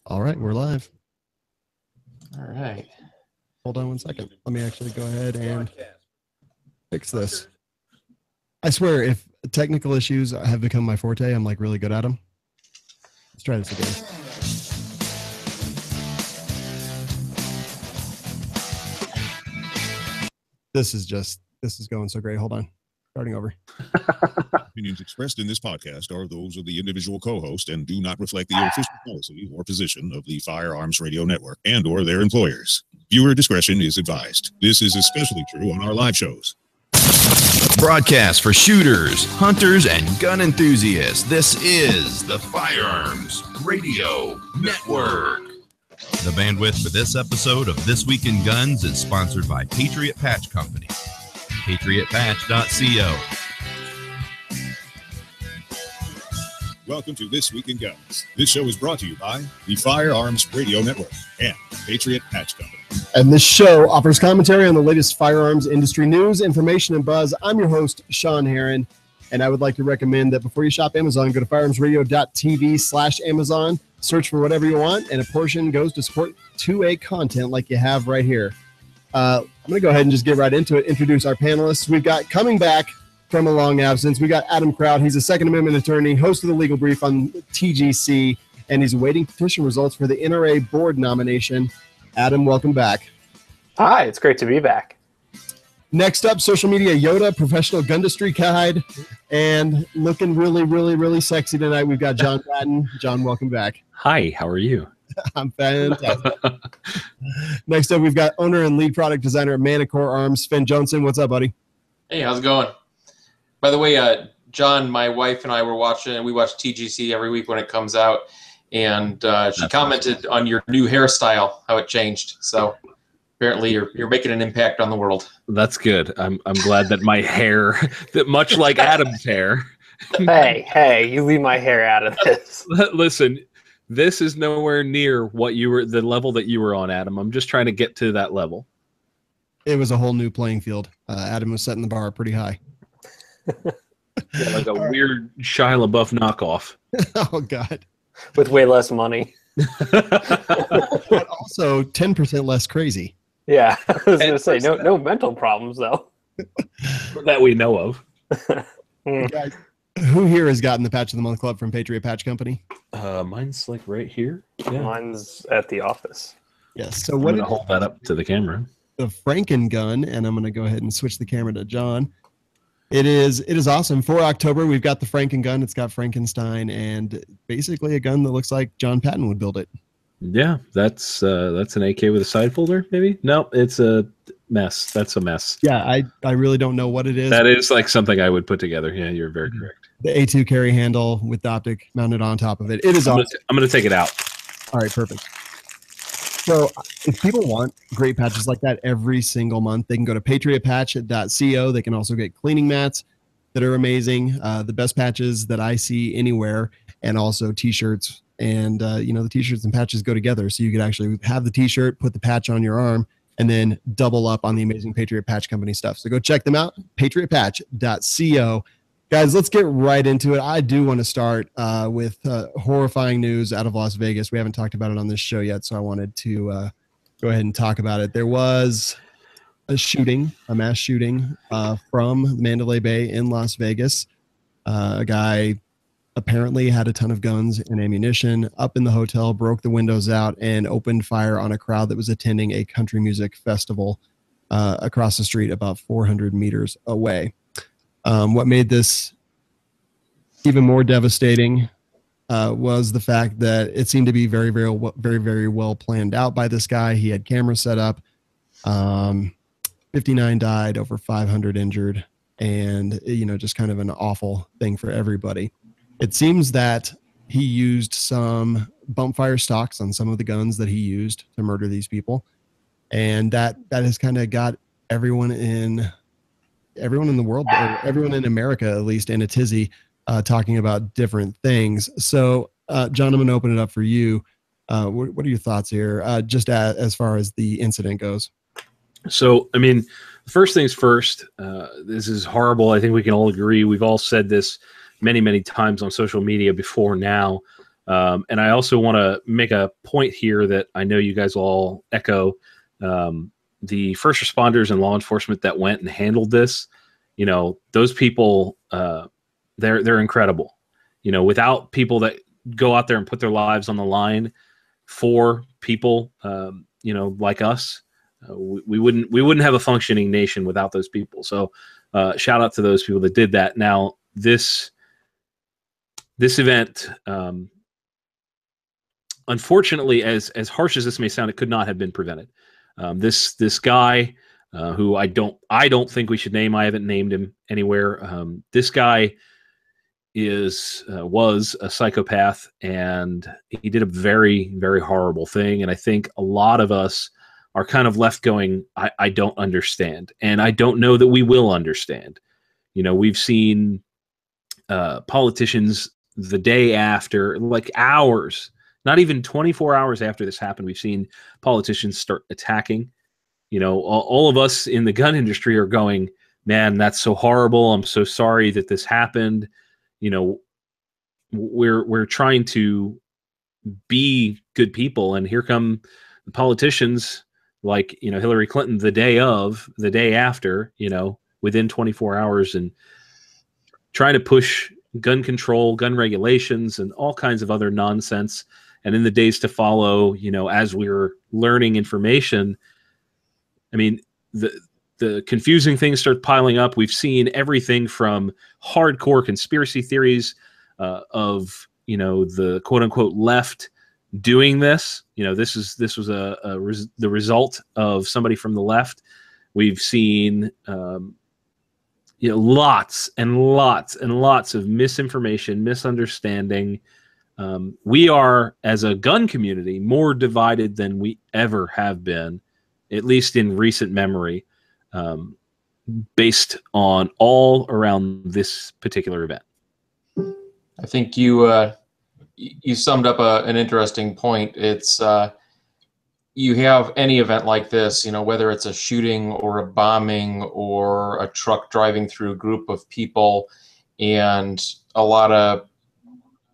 All right, we're live. All right. Hold on one second. Let me actually go ahead and fix this. I swear, if technical issues have become my forte, I'm like really good at them. Let's try this again. This is going so great. Hold on. Starting over. Opinions expressed in this podcast are those of the individual co-host and do not reflect the official policy or position of the Firearms Radio Network and or their employers. Viewer discretion is advised. This is especially true on our live shows. Broadcast for shooters, hunters, and gun enthusiasts. This is the Firearms Radio Network. The bandwidth for this episode of This Week in Guns is sponsored by Patriot Patch Company. PatriotPatch.co. Welcome to This Week in Guns. This show is brought to you by the Firearms Radio Network and Patriot Patch Company. And this show offers commentary on the latest firearms industry news, information, and buzz. I'm your host, Sean Herron, and I would like to recommend that before you shop Amazon, go to firearmsradio.tv/Amazon, search for whatever you want, and a portion goes to support 2A content like you have right here. I'm going to go ahead and just get right into it, introduce our panelists. We've got coming back from a long absence, we got Adam Kraut. He's a Second Amendment attorney, host of the Legal Brief on TGC, and he's awaiting petition results for the NRA board nomination. Adam, welcome back. Hi, it's great to be back. Next up, social media Yoda, professional gundustry guide, and looking really, really, really sexy tonight. We've got John Patton. John, welcome back. Hi, how are you? I'm fantastic. Next up, we've got owner and lead product designer at Manticore Arms, Finn Johnson. What's up, buddy? Hey, how's it going? By the way, John, my wife and I were watching, we watch TGC every week when it comes out, and she commented on your new hairstyle, how it changed. So apparently you're making an impact on the world. That's good. I'm glad that my hair, that much like Adam's hair. Hey, you leave my hair out of this. Listen, this is nowhere near the level that you were on, Adam. I'm just trying to get to that level. It was a whole new playing field. Adam was setting the bar pretty high. Yeah, like a weird Shia LaBeouf knockoff. Oh, God. With way less money. But also 10% less crazy. Yeah, I was going to say, no mental problems, though. That we know of. Guys, who here has gotten the Patch of the Month Club from Patriot Patch Company? Mine's like right here. Yeah. Mine's at the office. Yes. So I'm what going to hold that up to the camera. The Franken gun, and I'm going to go ahead and switch the camera to John. It is awesome. For October, we've got the Franken gun. It's got Frankenstein and basically a gun that looks like John Patton would build it. Yeah, that's an AK with a side folder, maybe? No, it's a mess. That's a mess. Yeah, I really don't know what it is. That is like something I would put together. Yeah, you're very correct. The A2 carry handle with the optic mounted on top of it. It is awesome. I'm going to take it out. All right, perfect. So if people want great patches like that every single month, they can go to patriotpatch.co. They can also get cleaning mats that are amazing, the best patches that I see anywhere, and also T-shirts. And, the T-shirts and patches go together. So you could actually have the T-shirt, put the patch on your arm, and then double up on the amazing Patriot Patch Company stuff. So go check them out, patriotpatch.co. Guys, let's get right into it. I do want to start with horrifying news out of Las Vegas. We haven't talked about it on this show yet, so I wanted to go ahead and talk about it. There was a mass shooting from Mandalay Bay in Las Vegas. A guy apparently had a ton of guns and ammunition up in the hotel, broke the windows out, and opened fire on a crowd that was attending a country music festival across the street about 400 meters away. What made this even more devastating was the fact that it seemed to be very, very, very, very well planned out by this guy. He had cameras set up. 59 died, over 500 injured, and just kind of an awful thing for everybody. It seems that he used some bump fire stocks on some of the guns that he used to murder these people, and that has kind of got everyone in the world, or everyone in America, at least, in a tizzy, talking about different things. So, John, I'm going to open it up for you. What are your thoughts here, just as far as the incident goes? So, I mean, first things first, this is horrible. I think we can all agree. We've all said this many, many times on social media before now. And I also want to make a point here that I know you guys will all echo. The first responders and law enforcement that went and handled this, those people, they're incredible. Without people that go out there and put their lives on the line for people, like us, we wouldn't have a functioning nation without those people. So shout out to those people that did that. Now this event, unfortunately, as harsh as this may sound, it could not have been prevented. This guy, who I don't think we should name. I haven't named him anywhere. This guy was a psychopath, and he did a very, very horrible thing. And I think a lot of us are kind of left going, I don't understand, and I don't know that we will understand. We've seen politicians the day after, like hours, not even 24 hours after this happened, we've seen politicians start attacking. All of us in the gun industry are going, man, that's so horrible. I'm so sorry that this happened. We're trying to be good people, and here come the politicians like, Hillary Clinton the day after, within 24 hours, and trying to push gun control, gun regulations, and all kinds of other nonsense. And in the days to follow, as we're learning information, I mean, the confusing things start piling up. We've seen everything from hardcore conspiracy theories of, the quote unquote left doing this. This was the result of somebody from the left. We've seen, lots and lots and lots of misinformation, misunderstanding. We are, as a gun community, more divided than we ever have been, at least in recent memory, based on all around this particular event. I think you summed up an interesting point. It's you have any event like this, whether it's a shooting or a bombing or a truck driving through a group of people, and a lot of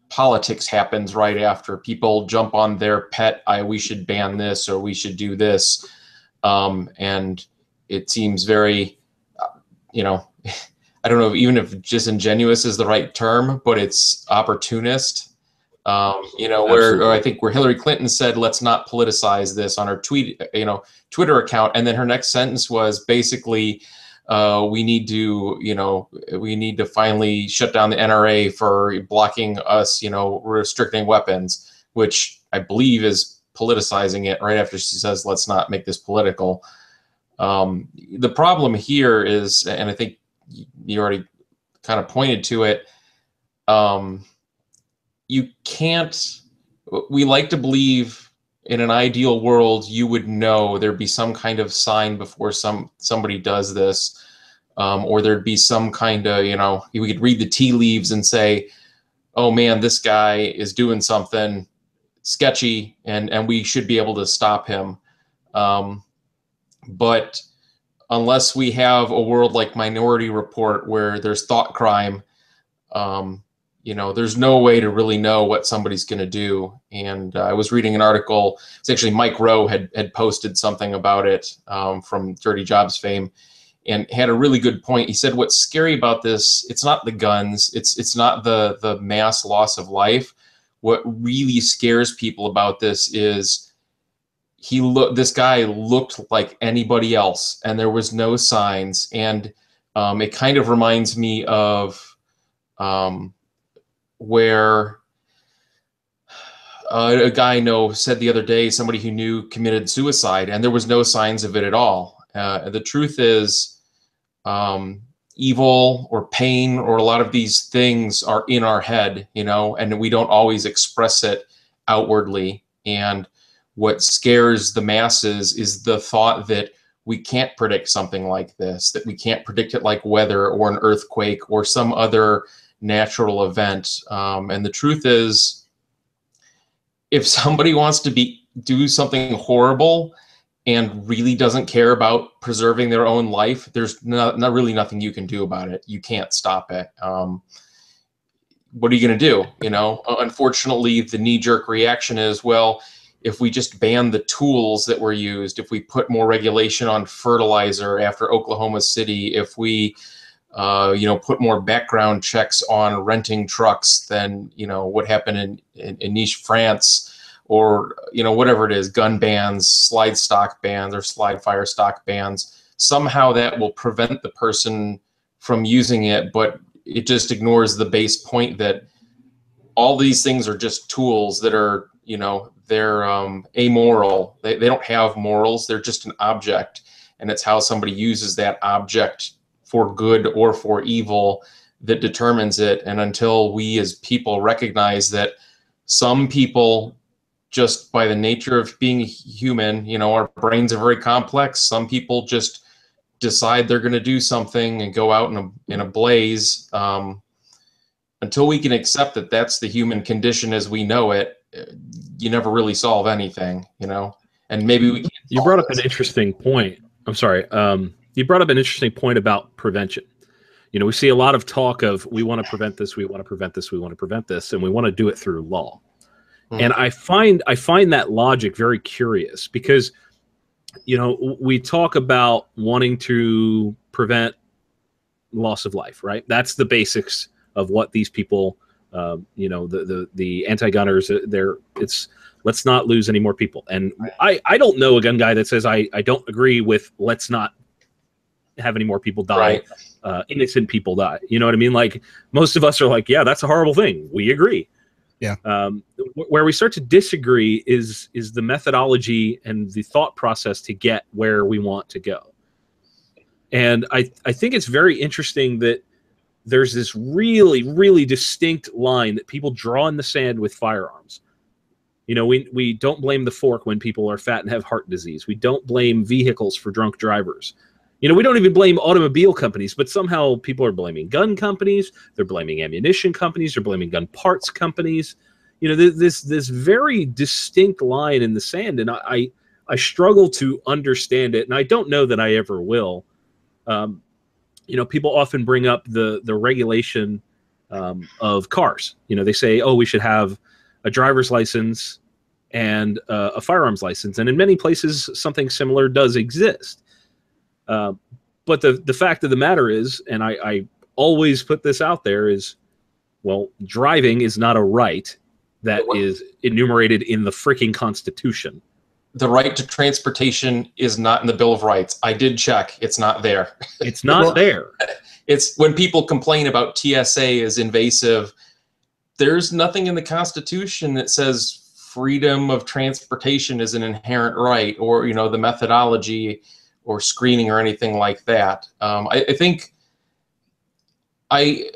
politics happens right after. People jump on their pet, we should ban this or we should do this. And it seems very, I don't know even if disingenuous is the right term, but it's opportunist. Where I think where Hillary Clinton said, let's not politicize this on her Twitter account. And then her next sentence was basically, we need to finally shut down the NRA for blocking us, restricting weapons, which I believe is politicizing it right after she says, let's not make this political. The problem here is, and I think you already kind of pointed to it, you can't, we like to believe in an ideal world, you would know there'd be some kind of sign before somebody does this, or there'd be some kind of, we could read the tea leaves and say, oh man, this guy is doing something sketchy and we should be able to stop him. But unless we have a world like Minority Report where there's thought crime, there's no way to really know what somebody's going to do. And I was reading an article. It's actually Mike Rowe had posted something about it from Dirty Jobs fame, and had a really good point. He said, what's scary about this, it's not the guns, it's not the mass loss of life. What really scares people about this is this guy looked like anybody else, and there was no signs. And it kind of reminds me of where a guy I said the other day, somebody who knew committed suicide, and there was no signs of it at all. The truth is, evil or pain or a lot of these things are in our head, and we don't always express it outwardly. And what scares the masses is the thought that we can't predict something like this, that we can't predict it like weather or an earthquake or some other natural event. And the truth is, if somebody wants to do something horrible and really doesn't care about preserving their own life, there's not really nothing you can do about it. You can't stop it. what are you going to do? You know, unfortunately, the knee-jerk reaction is, well, if we just ban the tools that were used, if we put more regulation on fertilizer after Oklahoma City, if we, you know, put more background checks on renting trucks than, you know, what happened in Nice, France, or, you know, whatever it is, gun bans, slide stock bans, or slide fire stock bans, somehow that will prevent the person from using it, but it just ignores the base point that all these things are just tools that are, you know, they're amoral. They don't have morals. They're just an object. And it's how somebody uses that object for good or for evil that determines it. And until we as people recognize that some people, just by the nature of being human, you know, our brains are very complex. Some people just decide they're going to do something and go out in a blaze. Until we can accept that that's the human condition as we know it, you never really solve anything, you know. And maybe we can't. You brought up an interesting point. I'm sorry. You brought up an interesting point about prevention. You know, we see a lot of talk of we want to prevent this, we want to prevent this, we want to prevent this, and we want to do it through law. And I find that logic very curious because, you know, we talk about wanting to prevent loss of life, right? That's the basics of what these people, you know, the anti-gunners, it's let's not lose any more people. And I don't know a gun guy that says I don't agree with let's not have any more people die, innocent people die. You know what I mean? Like most of us are like, yeah, that's a horrible thing. We agree. Yeah. Where we start to disagree is the methodology and the thought process to get where we want to go. And I think it's very interesting that there's this really, really distinct line that people draw in the sand with firearms. You know, we don't blame the fork when people are fat and have heart disease. We don't blame vehicles for drunk drivers. You know, we don't even blame automobile companies, but somehow people are blaming gun companies. They're blaming ammunition companies. They're blaming gun parts companies. You know, this very distinct line in the sand, and I struggle to understand it, and I don't know that I ever will. You know, people often bring up the regulation of cars. You know, they say, oh, we should have a driver's license and a firearms license, and in many places something similar does exist. But the fact of the matter is, and I always put this out there, is, well, driving is not a right that is enumerated in the freaking Constitution. The right to transportation is not in the Bill of Rights. I did check. It's not there. It's not there. It's when people complain about TSA as invasive, there's nothing in the Constitution that says freedom of transportation is an inherent right, or, you know, the methodology or screening or anything like that. I think I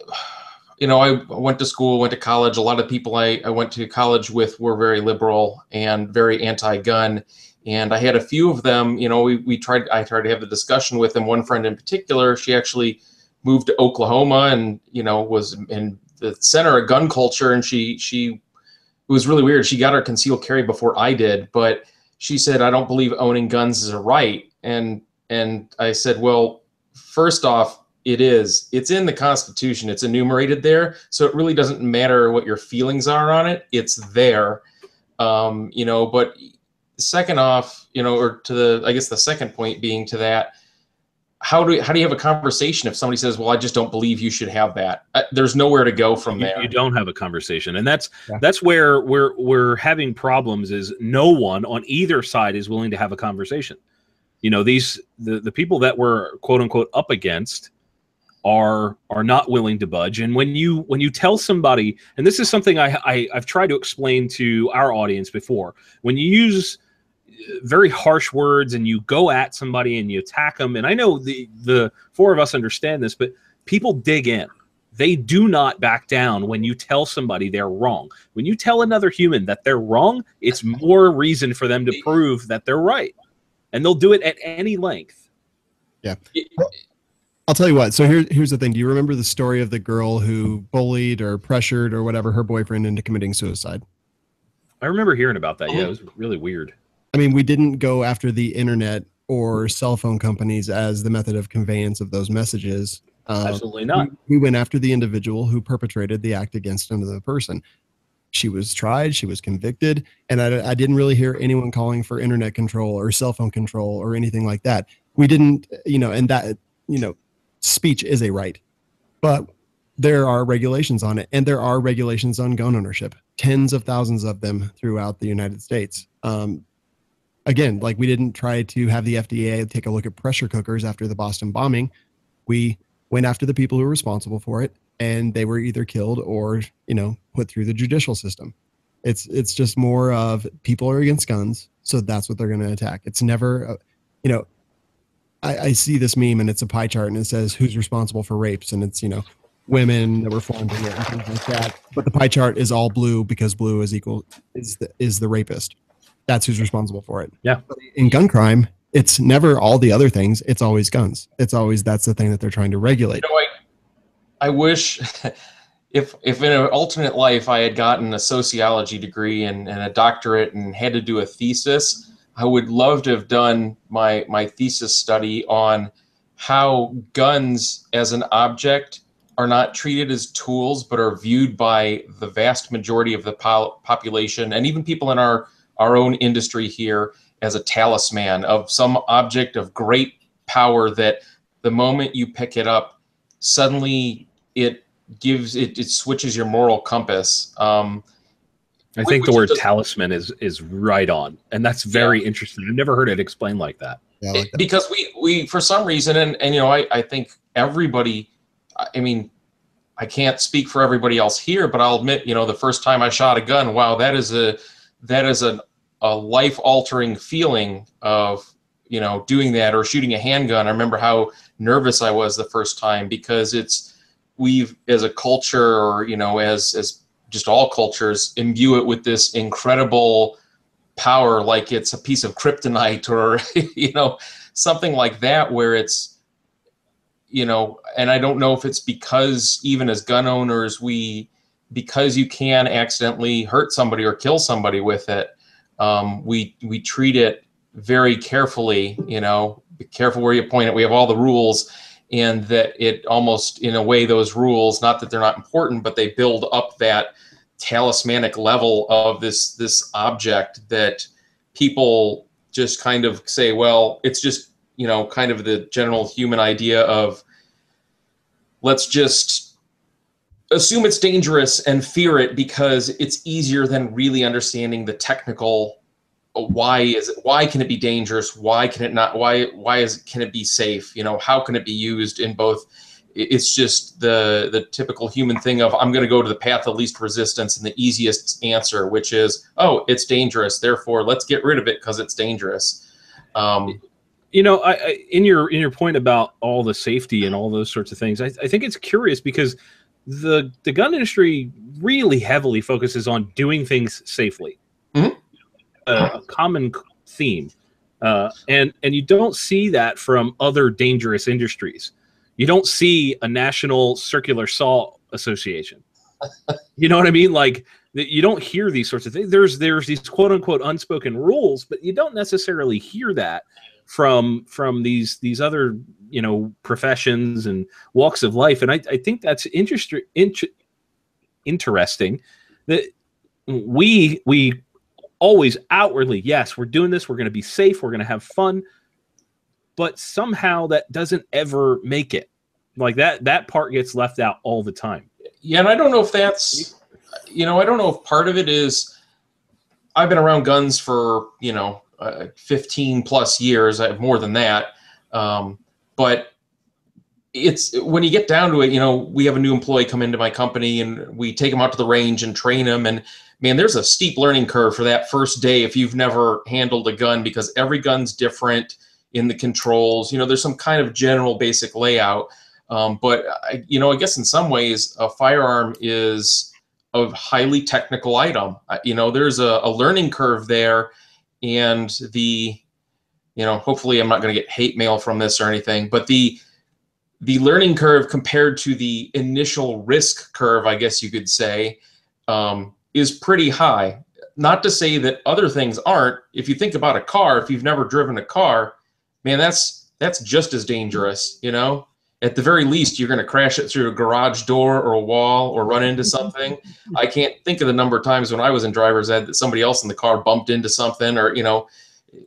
went to school, went to college. A lot of people I went to college with were very liberal and very anti-gun. And I had a few of them, you know, I tried to have the discussion with them. One friend in particular, she actually moved to Oklahoma and, you know, was in the center of gun culture. And it was really weird. She got her concealed carry before I did, but she said, I don't believe owning guns is a right. And I said, well, first off, it's in the Constitution. It's enumerated there. So it really doesn't matter what your feelings are on it. It's there. You know, but second off, you know, or I guess the second point being to that, how do you have a conversation if somebody says, well, I just don't believe you should have that? There's nowhere to go from there. You don't have a conversation. And that's where we're having problems, is no one on either side is willing to have a conversation. You know, the people that we're quote unquote up against are not willing to budge. And when you tell somebody, and this is something I've tried to explain to our audience before, when you use very harsh words and you go at somebody and you attack them, and I know the four of us understand this, but people dig in. They do not back down when you tell somebody they're wrong. When you tell another human that they're wrong, it's more reason for them to prove that they're right. And they'll do it at any length. Yeah. Well, I'll tell you what. So here's the thing. Do you remember the story of the girl who bullied or pressured or whatever her boyfriend into committing suicide? I remember hearing about that. Yeah, it was really weird. I mean, we didn't go after the internet or cell phone companies as the method of conveyance of those messages. Absolutely not. We went after the individual who perpetrated the act against another person. She was tried, she was convicted, and I didn't really hear anyone calling for internet control or cell phone control or anything like that. We didn't, and that, speech is a right, but there are regulations on it, and there are regulations on gun ownership, tens of thousands of them throughout the United States. Again, like, we didn't try to have the FDA take a look at pressure cookers after the Boston bombing. We went after the people who were responsible for it, and they were either killed or, put through the judicial system. It's just more of people are against guns, so that's what they're going to attack. It's never, I see this meme and it's a pie chart and it says who's responsible for rapes, and it's, women that were formed in it and things like that. But the pie chart is all blue because blue is the rapist. That's who's responsible for it. Yeah. But in gun crime, it's never all the other things. It's always guns. It's always, that's the thing that they're trying to regulate. I wish if in an alternate life I had gotten a sociology degree and a doctorate and had to do a thesis, I would love to have done my thesis study on how guns as an object are not treated as tools, but are viewed by the vast majority of the population and even people in our own industry here as a talisman of some object of great power that the moment you pick it up, suddenly it switches your moral compass. I think the word talisman is right on, and that's very interesting. I've never heard it explained like that. Yeah, I like that. Because we for some reason, and I think everybody, I mean, I can't speak for everybody else here, but I'll admit, the first time I shot a gun, wow, that is a life-altering feeling of, doing that, or shooting a handgun. I remember how nervous I was the first time, because we've as a culture, or, as just all cultures, imbue it with this incredible power, like it's a piece of kryptonite, or, something like that, where it's, and I don't know if it's because even as gun owners, because you can accidentally hurt somebody or kill somebody with it, we treat it very carefully, be careful where you point it. We have all the rules, and that it almost, in a way, those rules, not that they're not important, but they build up that talismanic level of this object that people just kind of say, well, it's just, kind of the general human idea of, let's just assume it's dangerous and fear it because it's easier than really understanding the technical why can it be dangerous, why can it not, can it be safe, how can it be used in both. It's just the typical human thing of, I'm going to go to the path of least resistance and the easiest answer, which is, oh, it's dangerous, therefore let's get rid of it because it's dangerous. In your point about all the safety and all those sorts of things, I think it's curious because the gun industry really heavily focuses on doing things safely. Mm-hmm. A common theme, and you don't see that from other dangerous industries. You don't see a National Circular Saw Association. You know what I mean? Like, you don't hear these sorts of things. There's these quote unquote unspoken rules, but you don't necessarily hear that from these other professions and walks of life. And I think that's interesting that we always outwardly, yes, we're doing this, we're going to be safe, we're going to have fun, but somehow that doesn't ever make it. Like that part gets left out all the time. Yeah, and I don't know if that's, I don't know if part of it is, I've been around guns for 15 plus years. I have more than that, but it's, when you get down to it, we have a new employee come into my company and we take him out to the range and train him, and man, there's a steep learning curve for that first day if you've never handled a gun, because every gun's different in the controls. There's some kind of general basic layout, but I guess in some ways a firearm is a highly technical item. There's a learning curve there, and hopefully I'm not going to get hate mail from this or anything, but the learning curve compared to the initial risk curve, I guess you could say, is pretty high. Not to say that other things aren't. If you think about a car, if you've never driven a car, man, that's just as dangerous. at the very least, you're going to crash it through a garage door or a wall or run into something. I can't think of the number of times when I was in driver's ed that somebody else in the car bumped into something, or,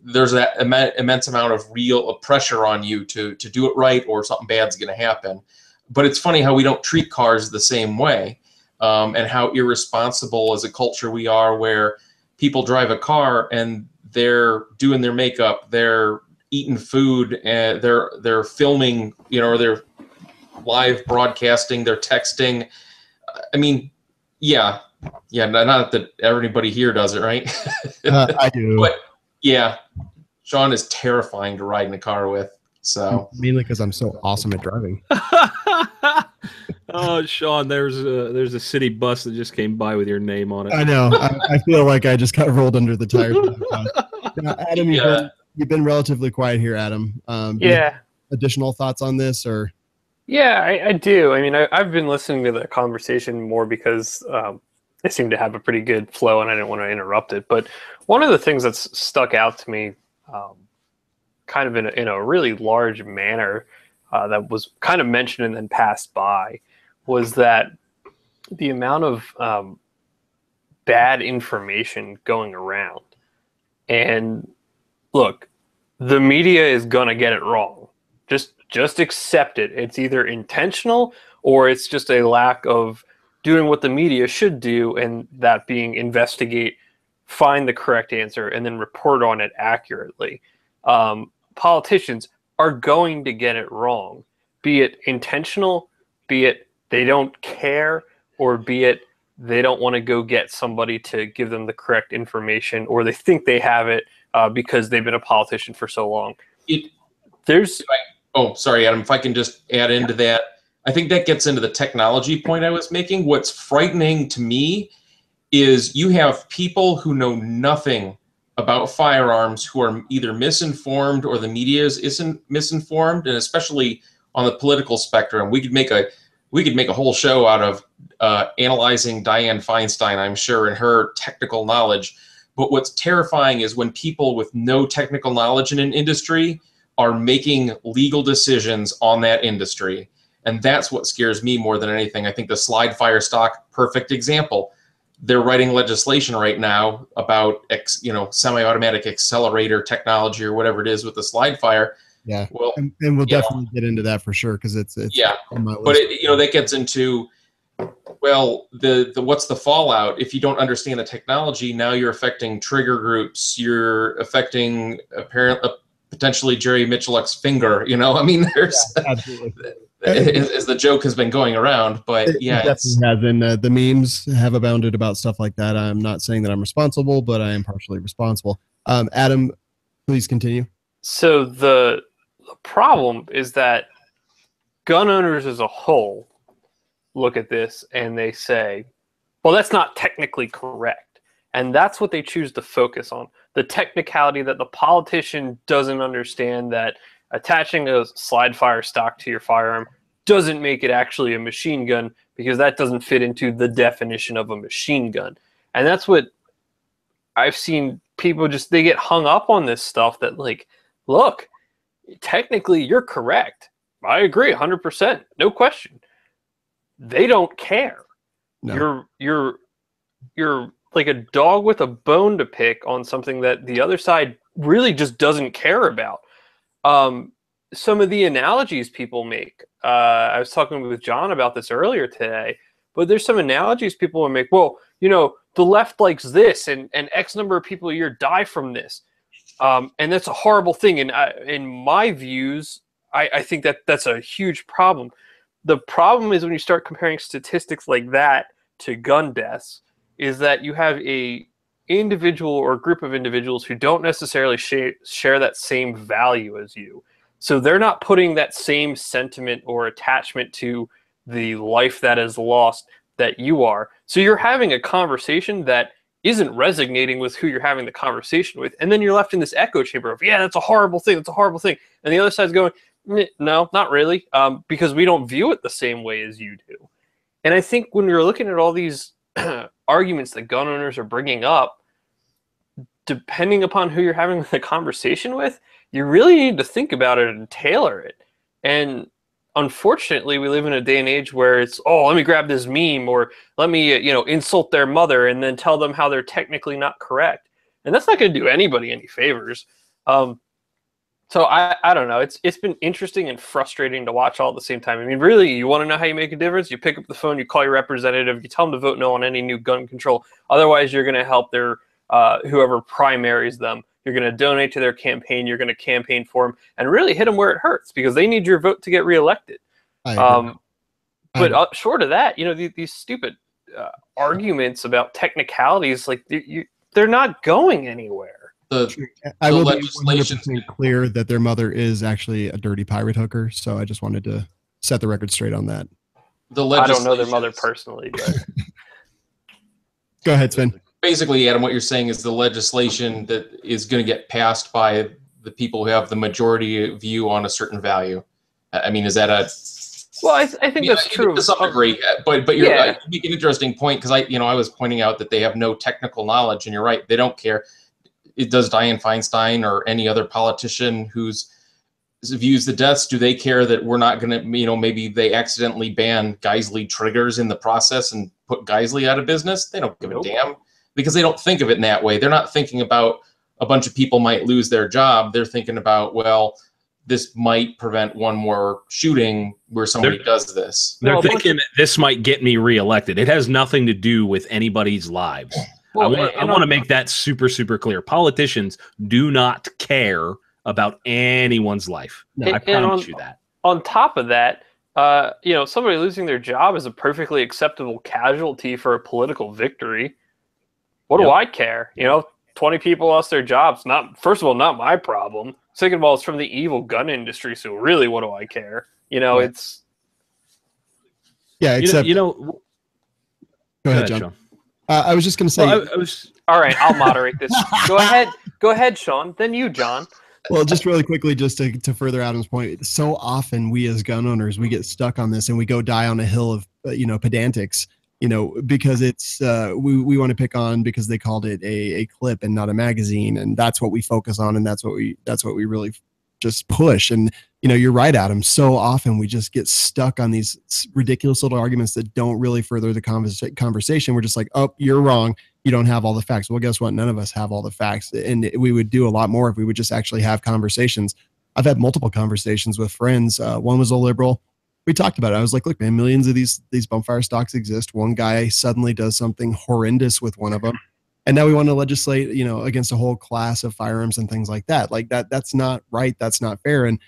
there's that immense amount of real pressure on you to do it right, or something bad's going to happen. But it's funny how we don't treat cars the same way, and how irresponsible as a culture we are, where people drive a car and they're doing their makeup, they're eating food, and they're filming, or they're live broadcasting, they're texting. I mean, yeah, not that everybody here does it, right? I do. But yeah, Sean is terrifying to ride in a car with. So mainly because I'm so awesome at driving. Oh, Sean, there's a city bus that just came by with your name on it. I know. I feel like I just got rolled under the tires. Now, Adam, you've been relatively quiet here, Adam. Do you have additional thoughts on this, or? Yeah, I do. I mean, I've been listening to the conversation more because they seem to have a pretty good flow, and I didn't want to interrupt it. But one of the things that's stuck out to me, kind of in a really large manner, that was kind of mentioned and then passed by, was that the amount of bad information going around. And look, the media is gonna get it wrong. Just accept it. It's either intentional or it's just a lack of doing what the media should do, and that being investigate, find the correct answer, and then report on it accurately. Politicians are going to get it wrong, be it intentional, be it they don't care, or be it they don't want to go get somebody to give them the correct information, or they think they have it because they've been a politician for so long. Oh, sorry, Adam, if I can just add into that. I think that gets into the technology point I was making. What's frightening to me is you have people who know nothing about firearms who are either misinformed, or the media isn't misinformed, and especially on the political spectrum. We could make a whole show out of analyzing Dianne Feinstein, I'm sure, and her technical knowledge. But what's terrifying is when people with no technical knowledge in an industry are making legal decisions on that industry. And that's what scares me more than anything. I think the slide fire stock, perfect example. They're writing legislation right now about semi-automatic accelerator technology, or whatever it is with the slide fire. Yeah. Well, and we'll definitely get into that for sure, because it's on my list. But that gets into, well, the what's the fallout if you don't understand the technology? Now you're affecting trigger groups. You're affecting potentially Jerry Mitchell's finger. I mean, there's absolutely. As the joke has been going around, but it definitely has, and the memes have abounded about stuff like that. I'm not saying that I'm responsible, but I am partially responsible. Adam, please continue. So the problem is that gun owners as a whole look at this and they say, well, that's not technically correct. And that's what they choose to focus on. The technicality that the politician doesn't understand, that attaching a slide fire stock to your firearm doesn't make it actually a machine gun, because that doesn't fit into the definition of a machine gun. And that's what I've seen people they get hung up on this stuff, that like, look, technically you're correct. I agree 100%. No question. They don't care. No. You're like a dog with a bone to pick on something that the other side really just doesn't care about. Some of the analogies people make, I was talking with John about this earlier today, but there's some analogies people will make. Well, the left likes this, and X number of people a year die from this. And that's a horrible thing. And in my views, I think that's a huge problem. The problem is when you start comparing statistics like that to gun deaths, is that you have a individual or group of individuals who don't necessarily share that same value as you. So they're not putting that same sentiment or attachment to the life that is lost that you are. So you're having a conversation that isn't resonating with who you're having the conversation with. And then you're left in this echo chamber of, yeah, that's a horrible thing. That's a horrible thing. And the other side's going, no, not really, because we don't view it the same way as you do. And I think when you're looking at all these arguments that gun owners are bringing up, depending upon who you're having the conversation with, you really need to think about it and tailor it. And unfortunately, we live in a day and age where it's, oh, let me grab this meme, or let me, insult their mother and then tell them how they're technically not correct. And that's not going to do anybody any favors. So I don't know. It's been interesting and frustrating to watch all at the same time. I mean, really, you want to know how you make a difference? You pick up the phone, you call your representative, you tell them to vote no on any new gun control. Otherwise, you're going to help their whoever primaries them. You're going to donate to their campaign. You're going to campaign for them and really hit them where it hurts because they need your vote to get reelected. But short of that, these stupid arguments about technicalities, like they're not going anywhere. I will be 100% clear that their mother is actually a dirty pirate hooker, so I just wanted to set the record straight on that. I don't know their mother personally, but go ahead, Sven. Basically, Adam, what you're saying is the legislation that is going to get passed by the people who have the majority view on a certain value. I mean, is that a... Well, I think that's true to some degree, but you make an interesting point because I was pointing out that they have no technical knowledge, and you're right, they don't care. It does Dianne Feinstein or any other politician who's views the deaths, do they care that we're not going to, maybe they accidentally ban Geisley triggers in the process and put Geisley out of business? They don't give a damn because they don't think of it in that way. They're not thinking about a bunch of people might lose their job. They're thinking about, well, this might prevent one more shooting where somebody does this. They're thinking this might get me reelected. It has nothing to do with anybody's lives. Well, I want to make that super, super clear. Politicians do not care about anyone's life. No, I promise you that. On top of that, somebody losing their job is a perfectly acceptable casualty for a political victory. What do I care? 20 people lost their jobs. First of all, not my problem. Second of all, it's from the evil gun industry. So really, what do I care? It's. Yeah, except. Go ahead, John. I was just going to say. All right, I'll moderate this. Go ahead, Sean. Then you, John. Well, just really quickly, just to further Adam's point, so often we as gun owners, we get stuck on this and we go die on a hill of, pedantics, because it's, we want to pick on because they called it a clip and not a magazine. And that's what we focus on. And that's what we really just push. And, you're right, Adam. So often we just get stuck on these ridiculous little arguments that don't really further the conversation. We're just like, oh, you're wrong. You don't have all the facts. Well, guess what? None of us have all the facts. And we would do a lot more if we would just actually have conversations. I've had multiple conversations with friends. One was a liberal. We talked about it. I was like, look, man, millions of these bump fire stocks exist. One guy suddenly does something horrendous with one of them. And now we want to legislate, against a whole class of firearms and things like that. Like that's not right. That's not fair. And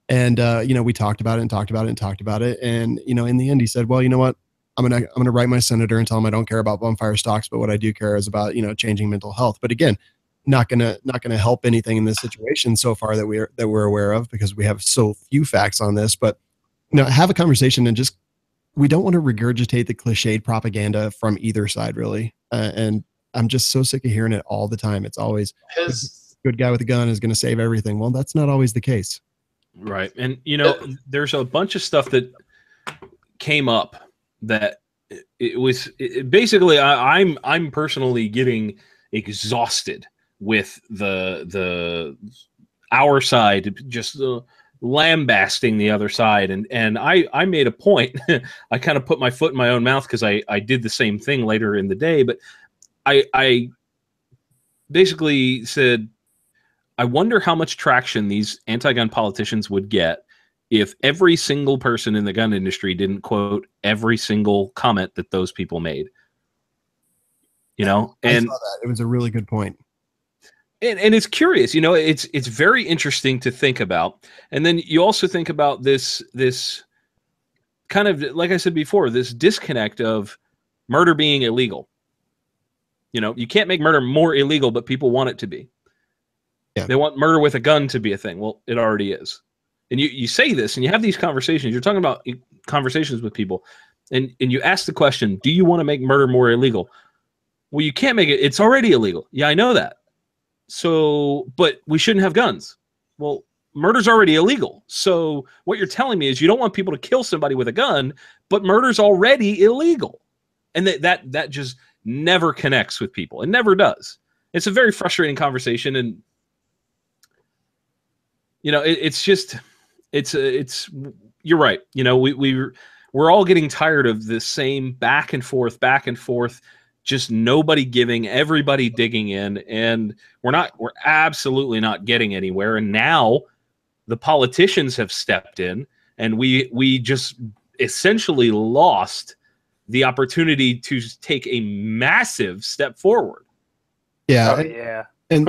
we talked about it and talked about it and talked about it. And, in the end, he said, well, you know what? I'm going to write my senator and tell him I don't care about bump fire stocks, but what I do care is about, changing mental health. But again, not going to help anything in this situation so far that we're aware of because we have so few facts on this, but, have a conversation and just, we don't want to regurgitate the cliched propaganda from either side really. And I'm just so sick of hearing it all the time. It's always good guy with a gun is going to save everything. Well, that's not always the case. Right. And, there's a bunch of stuff that came up that basically I'm personally getting exhausted with our side, just lambasting the other side. And I made a point, I kind of put my foot in my own mouth because I did the same thing later in the day, but I basically said, I wonder how much traction these anti-gun politicians would get if every single person in the gun industry didn't quote every single comment that those people made. And I saw that. It was a really good point. And it's curious, it's very interesting to think about. And then you also think about this kind of, like I said before, this disconnect of murder being illegal. You can't make murder more illegal, but people want it to be. Yeah. They want murder with a gun to be a thing. Well, it already is. And you say this and you have these conversations. You're talking about conversations with people and you ask the question, do you want to make murder more illegal? Well, you can't make it. It's already illegal. Yeah, I know that. So, but we shouldn't have guns. Well, murder's already illegal. So what you're telling me is you don't want people to kill somebody with a gun, but murder's already illegal. And that just never connects with people. It never does. It's a very frustrating conversation. And, it's just, it's you're right. You know, we're all getting tired of the same back and forth, just nobody giving, everybody digging in, and we're absolutely not getting anywhere. And now the politicians have stepped in, and we just essentially lost the opportunity to take a massive step forward. Yeah. Oh, yeah. And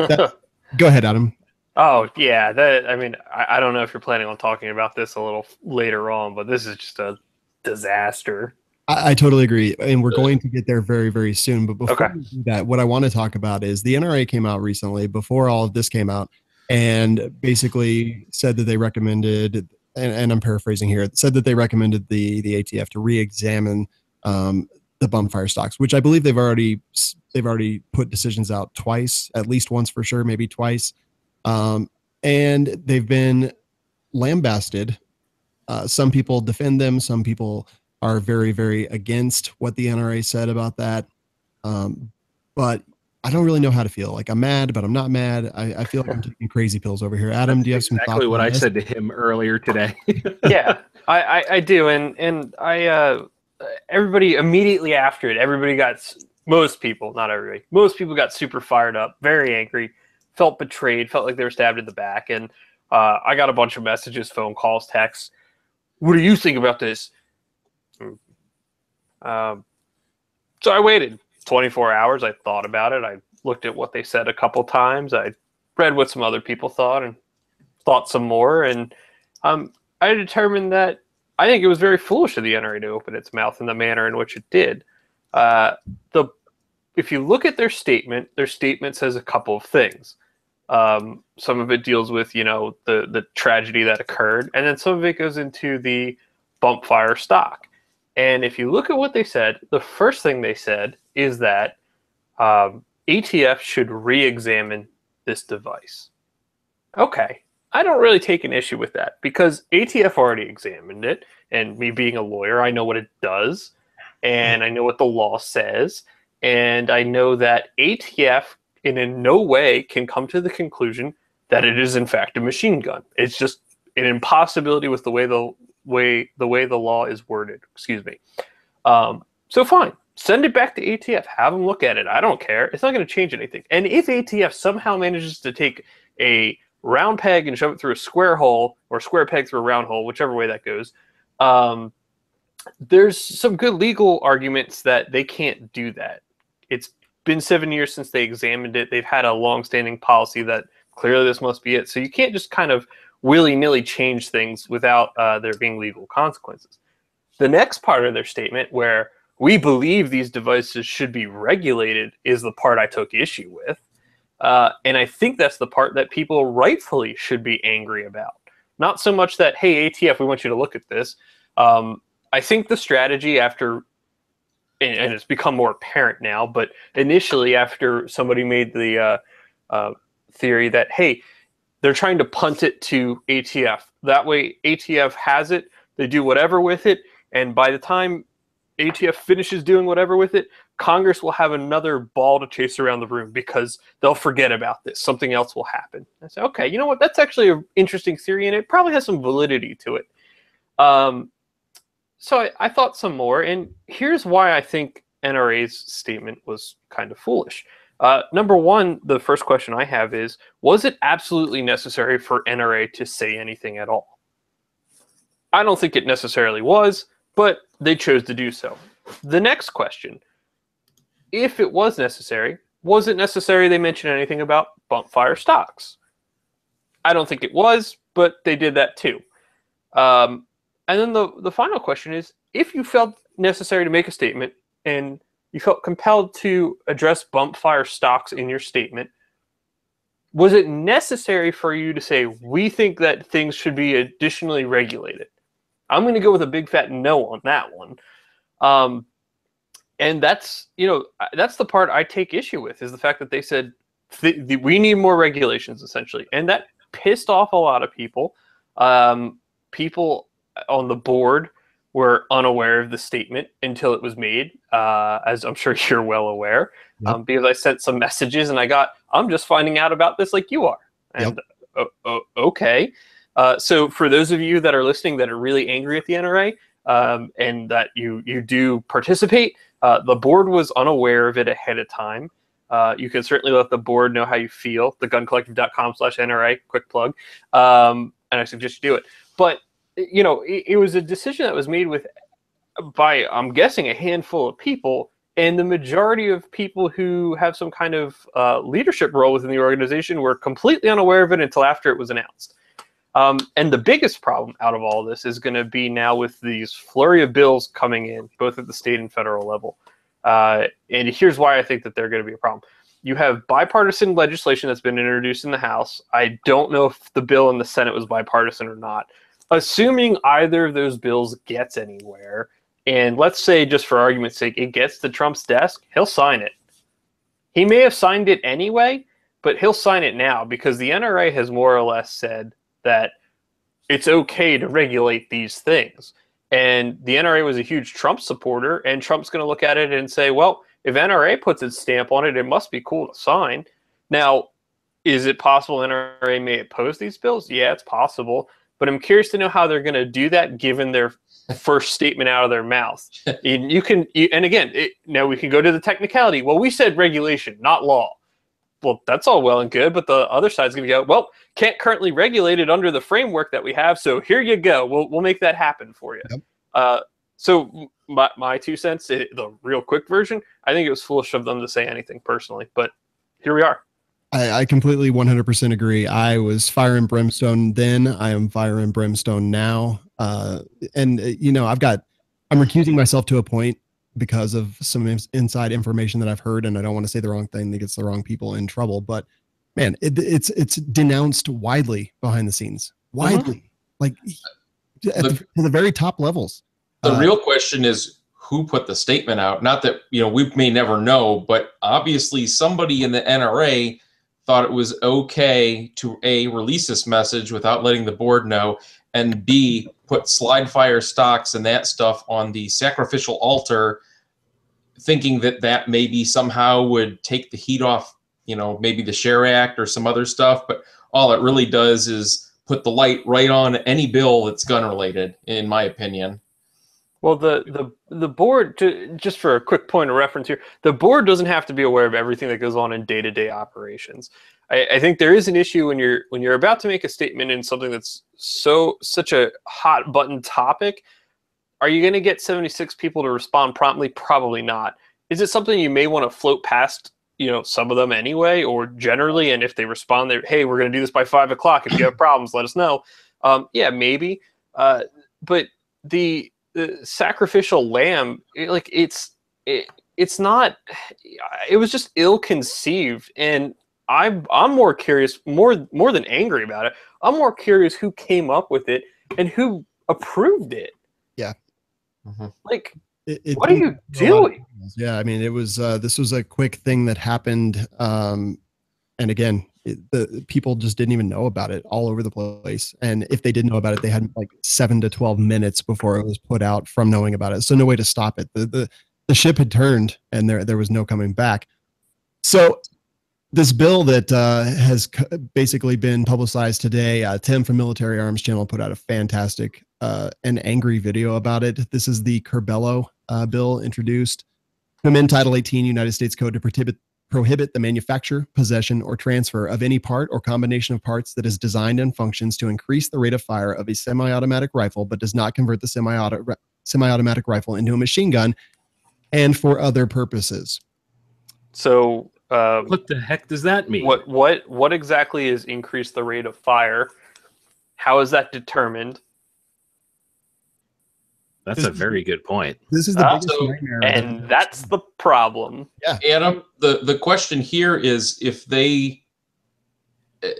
go ahead, Adam. Oh, yeah. I mean, I don't know if you're planning on talking about this a little later on, but this is just a disaster. I totally agree. And we're going to get there very, very soon. But before we do that, what I want to talk about is the NRA came out recently before all of this came out and basically said that they recommended, and I'm paraphrasing here, said that they recommended the ATF to re-examine the bump fire stocks, which I believe they've already put decisions out twice, at least once for sure, maybe twice. And they've been lambasted. Some people defend them. Some people are very, very against what the NRA said about that. But I don't really know how to feel. Like, I'm mad, but I'm not mad. I feel like I'm taking crazy pills over here. Adam, do you have some thoughts? Exactly what I this? said to him earlier today. Yeah, I do. And everybody immediately after it, most people, not everybody, most people got super fired up, very angry, felt betrayed, felt like they were stabbed in the back. And I got a bunch of messages, phone calls, texts. What do you think about this? So I waited 24 hours. I thought about it. I looked at what they said a couple times. I read what some other people thought and thought some more. And I determined that I think it was very foolish of the NRA to open its mouth in the manner in which it did. If you look at their statement says a couple of things. Some of it deals with, the tragedy that occurred, and then some of it goes into the bump fire stock. And if you look at what they said, the first thing they said is that ATF should re-examine this device. Okay, I don't really take an issue with that because ATF already examined it, and me being a lawyer, I know what it does, and I know what the law says, and I know that ATF in no way can come to the conclusion that it is in fact a machine gun. It's just an impossibility with the way the law is worded. Excuse me. So fine, send it back to ATF. Have them look at it. I don't care. It's not going to change anything. And if ATF somehow manages to take a round peg and shove it through a square hole, or square peg through a round hole, whichever way that goes, there's some good legal arguments that they can't do that. It's been 7 years since they examined it. They've had a long-standing policy that clearly this must be it. So you can't just kind of willy-nilly change things without there being legal consequences. The next part of their statement, where we believe these devices should be regulated, is the part I took issue with. And I think that's the part that people rightfully should be angry about. Not so much that, hey, ATF, we want you to look at this. I think the strategy after, and it's become more apparent now, but initially after somebody made the theory that, hey, they're trying to punt it to ATF. That way ATF has it, they do whatever with it, and by the time ATF finishes doing whatever with it, Congress will have another ball to chase around the room because they'll forget about this. Something else will happen. I say, okay, you know what? That's actually an interesting theory, and it probably has some validity to it. So I thought some more, and here's why I think NRA's statement was kind of foolish. Number one, the first question I have is, was it absolutely necessary for NRA to say anything at all? I don't think it necessarily was, but they chose to do so. The next question, if it was it necessary they mention anything about bump fire stocks? I don't think it was, but they did that too. And then the final question is, if you felt necessary to make a statement and you felt compelled to address bump fire stocks in your statement, was it necessary for you to say, we think that things should be additionally regulated? I'm going to go with a big fat no on that one. And that's the part I take issue with, is the fact that they said we need more regulations, essentially. And that pissed off a lot of people. People on the board were unaware of the statement until it was made, as I'm sure you're well aware, because I sent some messages and I'm just finding out about this like you are. And okay. So for those of you that are listening that are really angry at the NRA and that you do participate, the board was unaware of it ahead of time. You can certainly let the board know how you feel. theguncollective.com/NRA, quick plug. And I suggest you do it. But, you know, it was a decision that was made by, I'm guessing, a handful of people. And the majority of people who have some kind of leadership role within the organization were completely unaware of it until after it was announced. And the biggest problem out of all this is going to be now with these flurry of bills coming in, both at the state and federal level. And here's why I think that they're going to be a problem. You have bipartisan legislation that's been introduced in the House. I don't know if the bill in the Senate was bipartisan or not. Assuming either of those bills gets anywhere, and let's say, just for argument's sake, it gets to Trump's desk, he'll sign it. He may have signed it anyway, but he'll sign it now because the NRA has more or less said that it's okay to regulate these things. And the NRA was a huge Trump supporter, and Trump's going to look at it and say, well, if NRA puts its stamp on it, it must be cool to sign. Now, is it possible NRA may oppose these bills? Yeah, it's possible. But I'm curious to know how they're going to do that given their first statement out of their mouth. And again, now we can go to the technicality. Well, we said regulation, not law. Well, that's all well and good, but the other side's going to go, well, can't currently regulate it under the framework that we have, so here you go. We'll make that happen for you. Yep. So my 2 cents, the real quick version, I think it was foolish of them to say anything personally, but here we are. I completely 100% agree. I was fire and brimstone then. I am fire and brimstone now. And you know, I'm recusing myself to a point because of some inside information that I've heard, and I don't want to say the wrong thing that gets the wrong people in trouble. But man, it's denounced widely behind the scenes, widely, like to the very top levels. The real question is who put the statement out. Not that, you know, we may never know, but obviously somebody in the NRA thought it was okay to A, release this message without letting the board know, and B, put slide fire stocks and that stuff on the sacrificial altar, thinking that that maybe somehow would take the heat off, you know, maybe the SHARE Act or some other stuff. But all it really does is put the light right on any bill that's gun related, in my opinion. Well, the board, just for a quick point of reference here, the board doesn't have to be aware of everything that goes on in day-to-day operations. I think there is an issue when you're about to make a statement in something that's such a hot button topic. Are you going to get 76 people to respond promptly? Probably not. Is it something you may want to float past, you know, some of them anyway, or generally? And if they respond, hey, we're going to do this by 5 o'clock. If you have problems, let us know. Yeah, maybe. But the sacrificial lamb, it's not. It was just ill-conceived, and I'm more curious, more than angry about it. I'm more curious who came up with it and who approved it. Yeah. Mm-hmm. Like, what are you doing? Yeah, I mean, it was this was a quick thing that happened, and again, the people just didn't even know about it all over the place. And if they did know about it, they had like 7 to 12 minutes before it was put out from knowing about it. So no way to stop it. The ship had turned, and there was no coming back. So this bill that has basically been publicized today, Tim from Military Arms Channel put out a fantastic and angry video about it. This is the Curbelo bill introduced to amend Title 18 United States Code to prohibit the manufacture, possession, or transfer of any part or combination of parts that is designed and functions to increase the rate of fire of a semi-automatic rifle, but does not convert the semi-automatic rifle into a machine gun, and for other purposes. So, what the heck does that mean? What exactly is increase the rate of fire? How is that determined? That's a very good point. This is the biggest nightmare. And that's the problem. Yeah, Adam, the question here is if they,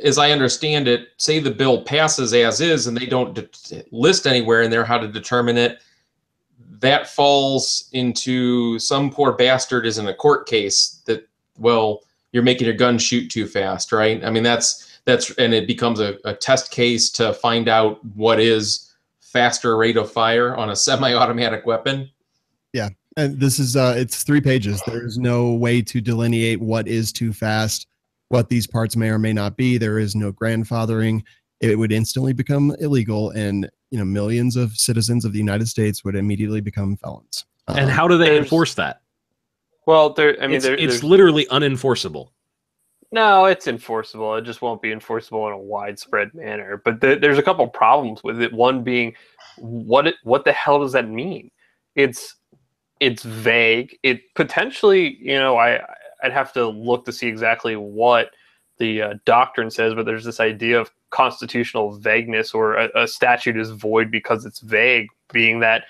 as I understand it, say the bill passes as is and they don't list anywhere in there how to determine it, that falls into some poor bastard is in a court case that, well, you're making your gun shoot too fast, right? I mean, that's and it becomes a test case to find out what is faster rate of fire on a semi-automatic weapon. Yeah, and this is it's 3 pages. There's no way to delineate what is too fast, what these parts may or may not be. There is no grandfathering. it would instantly become illegal, and millions of citizens of the United States would immediately become felons. And how do they enforce that? Well, it's literally unenforceable. No, it's enforceable. It just won't be enforceable in a widespread manner. But there's a couple problems with it. One being, what the hell does that mean? It's vague. It potentially, I'd have to look to see exactly what the doctrine says, but there's this idea of constitutional vagueness, or a statute is void because it's vague, being that,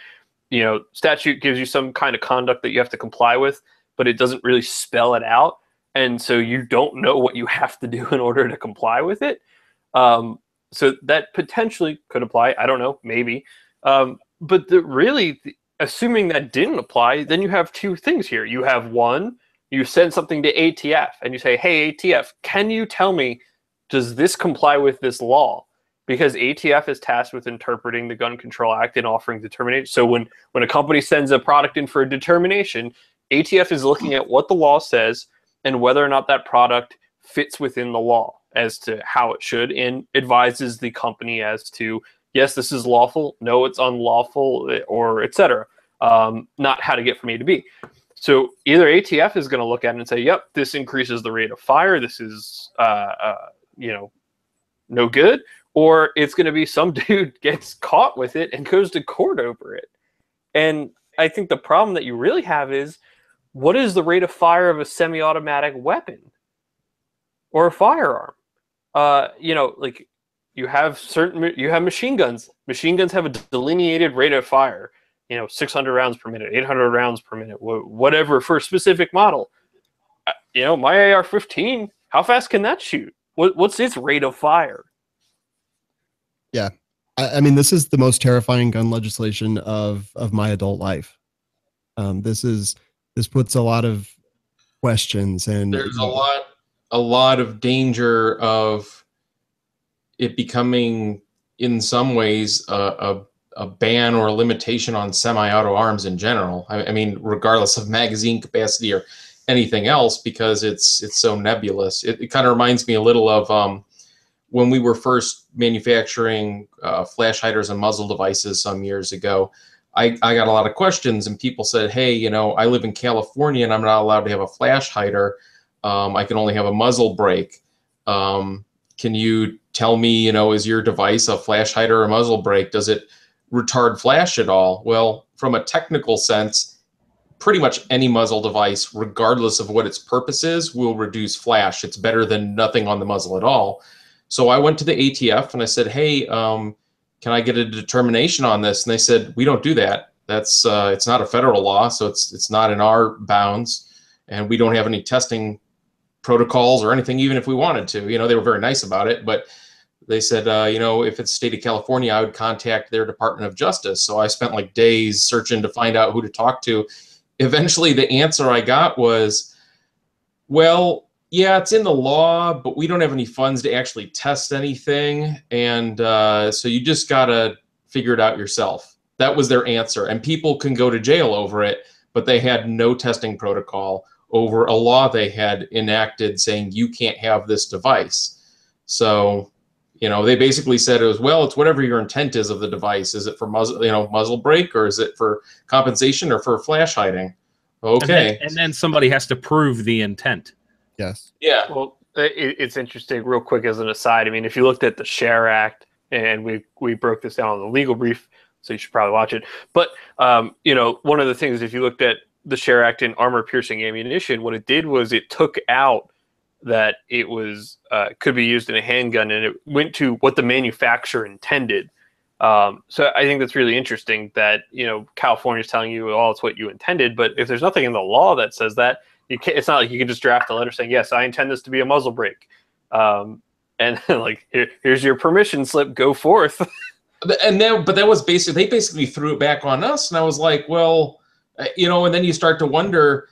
statute gives you some kind of conduct that you have to comply with, but it doesn't really spell it out. And so you don't know what you have to do in order to comply with it. So that potentially could apply. I don't know, maybe. But assuming that didn't apply, then you have two things here. You have one, you send something to ATF and you say, hey, ATF, can you tell me, does this comply with this law? Because ATF is tasked with interpreting the Gun Control Act and offering determination. So when a company sends a product in for a determination, ATF is looking at what the law says and whether or not that product fits within the law as to how it should, and advises the company as to, yes, this is lawful, no, it's unlawful, or etc. Not how to get from A to B. So either ATF is going to look at it and say, yep, this increases the rate of fire, this is no good, or it's going to be some dude gets caught with it and goes to court over it. And I think the problem that you really have is, what is the rate of fire of a semi-automatic weapon or a firearm? You have machine guns. Machine guns have a delineated rate of fire. 600 rounds per minute, 800 rounds per minute, whatever for a specific model. My AR-15, how fast can that shoot? What's its rate of fire? Yeah. I mean, this is the most terrifying gun legislation of my adult life. This puts a lot of questions, and there's a lot of danger of it becoming, in some ways, a ban or a limitation on semi-auto arms in general. I mean, regardless of magazine capacity or anything else, because it's so nebulous. It kind of reminds me a little of when we were first manufacturing flash hiders and muzzle devices some years ago. I got a lot of questions, and people said, hey, I live in California and I'm not allowed to have a flash hider. I can only have a muzzle brake. Can you tell me, is your device a flash hider or muzzle brake? Does it retard flash at all? Well, from a technical sense, pretty much any muzzle device, regardless of what its purpose is, will reduce flash. It's better than nothing on the muzzle at all. So I went to the ATF and I said, hey, can I get a determination on this? And they said, we don't do that. That's it's not a federal law, so it's not in our bounds, and we don't have any testing protocols or anything, even if we wanted to. They were very nice about it, but they said, if it's state of California, I would contact their Department of Justice. So I spent like days searching to find out who to talk to. Eventually, the answer I got was, well, yeah, it's in the law, but we don't have any funds to actually test anything. And so you just got to figure it out yourself. That was their answer. And people can go to jail over it, but they had no testing protocol over a law they had enacted saying you can't have this device. So, they basically said it was, well, it's whatever your intent is of the device. Is it for muzzle brake, or is it for compensation, or for flash hiding? Okay. And then somebody has to prove the intent. Yes. Yeah. Well, it's interesting, real quick as an aside. I mean, if you looked at the Share Act, and we broke this down on the legal brief, so you should probably watch it. But, one of the things, if you looked at the Share Act and armor-piercing ammunition, what it did was it took out that it was could be used in a handgun, and it went to what the manufacturer intended. So I think that's really interesting that, California is telling you, oh, it's what you intended. But if there's nothing in the law that says that, it's not like you can just draft a letter saying, yes, I intend this to be a muzzle brake. And like, here's your permission slip, go forth. But that was they basically threw it back on us. And I was like, well, and then you start to wonder,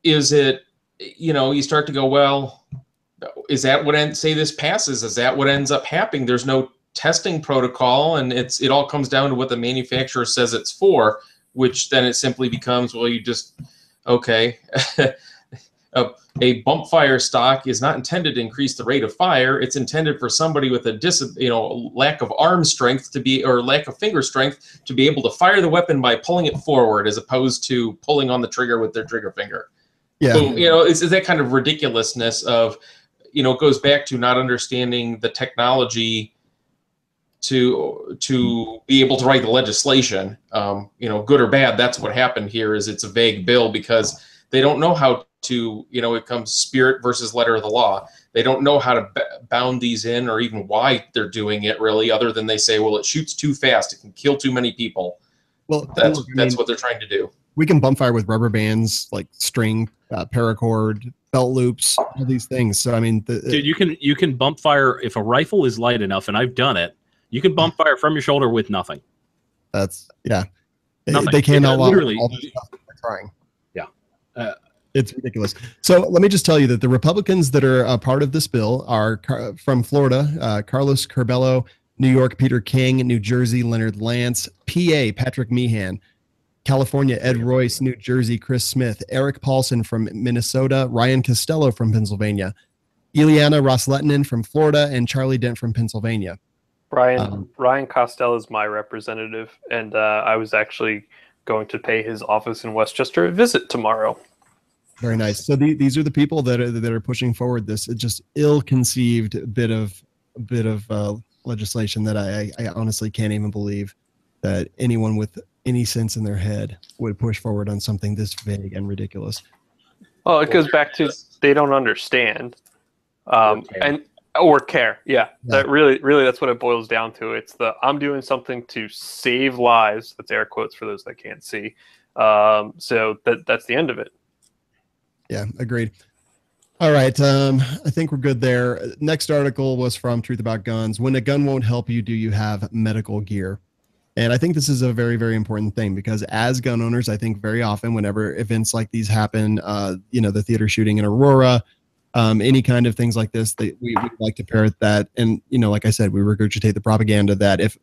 is it, you start to go, well, is that what say this passes? Is that what ends up happening? There's no testing protocol, and it all comes down to what the manufacturer says it's for, which then it simply becomes, well, you just, okay. A bump fire stock is not intended to increase the rate of fire. It's intended for somebody with a lack of arm strength or lack of finger strength to be able to fire the weapon by pulling it forward as opposed to pulling on the trigger with their trigger finger. Yeah. So, it's that kind of ridiculousness of, it goes back to not understanding the technology to be able to write the legislation. Good or bad, that's what happened here. Is it's a vague bill because they don't know how to, it comes spirit versus letter of the law. They don't know how to bound these in or even why they're doing it really, other than they say, well, it shoots too fast. It can kill too many people. Well, that's what they're trying to do. We can bump fire with rubber bands, like string, paracord, belt loops, all these things. So, I mean, dude, you can bump fire if a rifle is light enough, and I've done it. You can bump fire from your shoulder with nothing. Yeah. Nothing. They can't outlaw literally all this stuff by trying. Yeah. It's ridiculous. So let me just tell you that the Republicans that are a part of this bill are from Florida, Carlos Curbelo, New York, Peter King, New Jersey, Leonard Lance, PA, Patrick Meehan, California, Ed Royce, New Jersey, Chris Smith, Eric Paulson from Minnesota, Ryan Costello from Pennsylvania, Ileana Rosletinen from Florida, and Charlie Dent from Pennsylvania. Ryan Costello is my representative, and I was actually going to pay his office in Westchester a visit tomorrow. Very nice. So these are the people that are pushing forward this just ill-conceived bit of legislation that I honestly can't even believe that anyone with any sense in their head would push forward on something this vague and ridiculous. Well, it goes back to they don't understand, or care. Yeah, that really that's what it boils down to. It's I'm doing something to save lives. That's air quotes for those that can't see. So that's the end of it. Yeah, agreed. All right, I think we're good there. Next article was from Truth About Guns. When a gun won't help you, do you have medical gear? And I think this is a very, very important thing because as gun owners, I think very often whenever events like these happen, the theater shooting in Aurora, any kind of things like this, we like to parrot that. And, like I said, we regurgitate the propaganda that if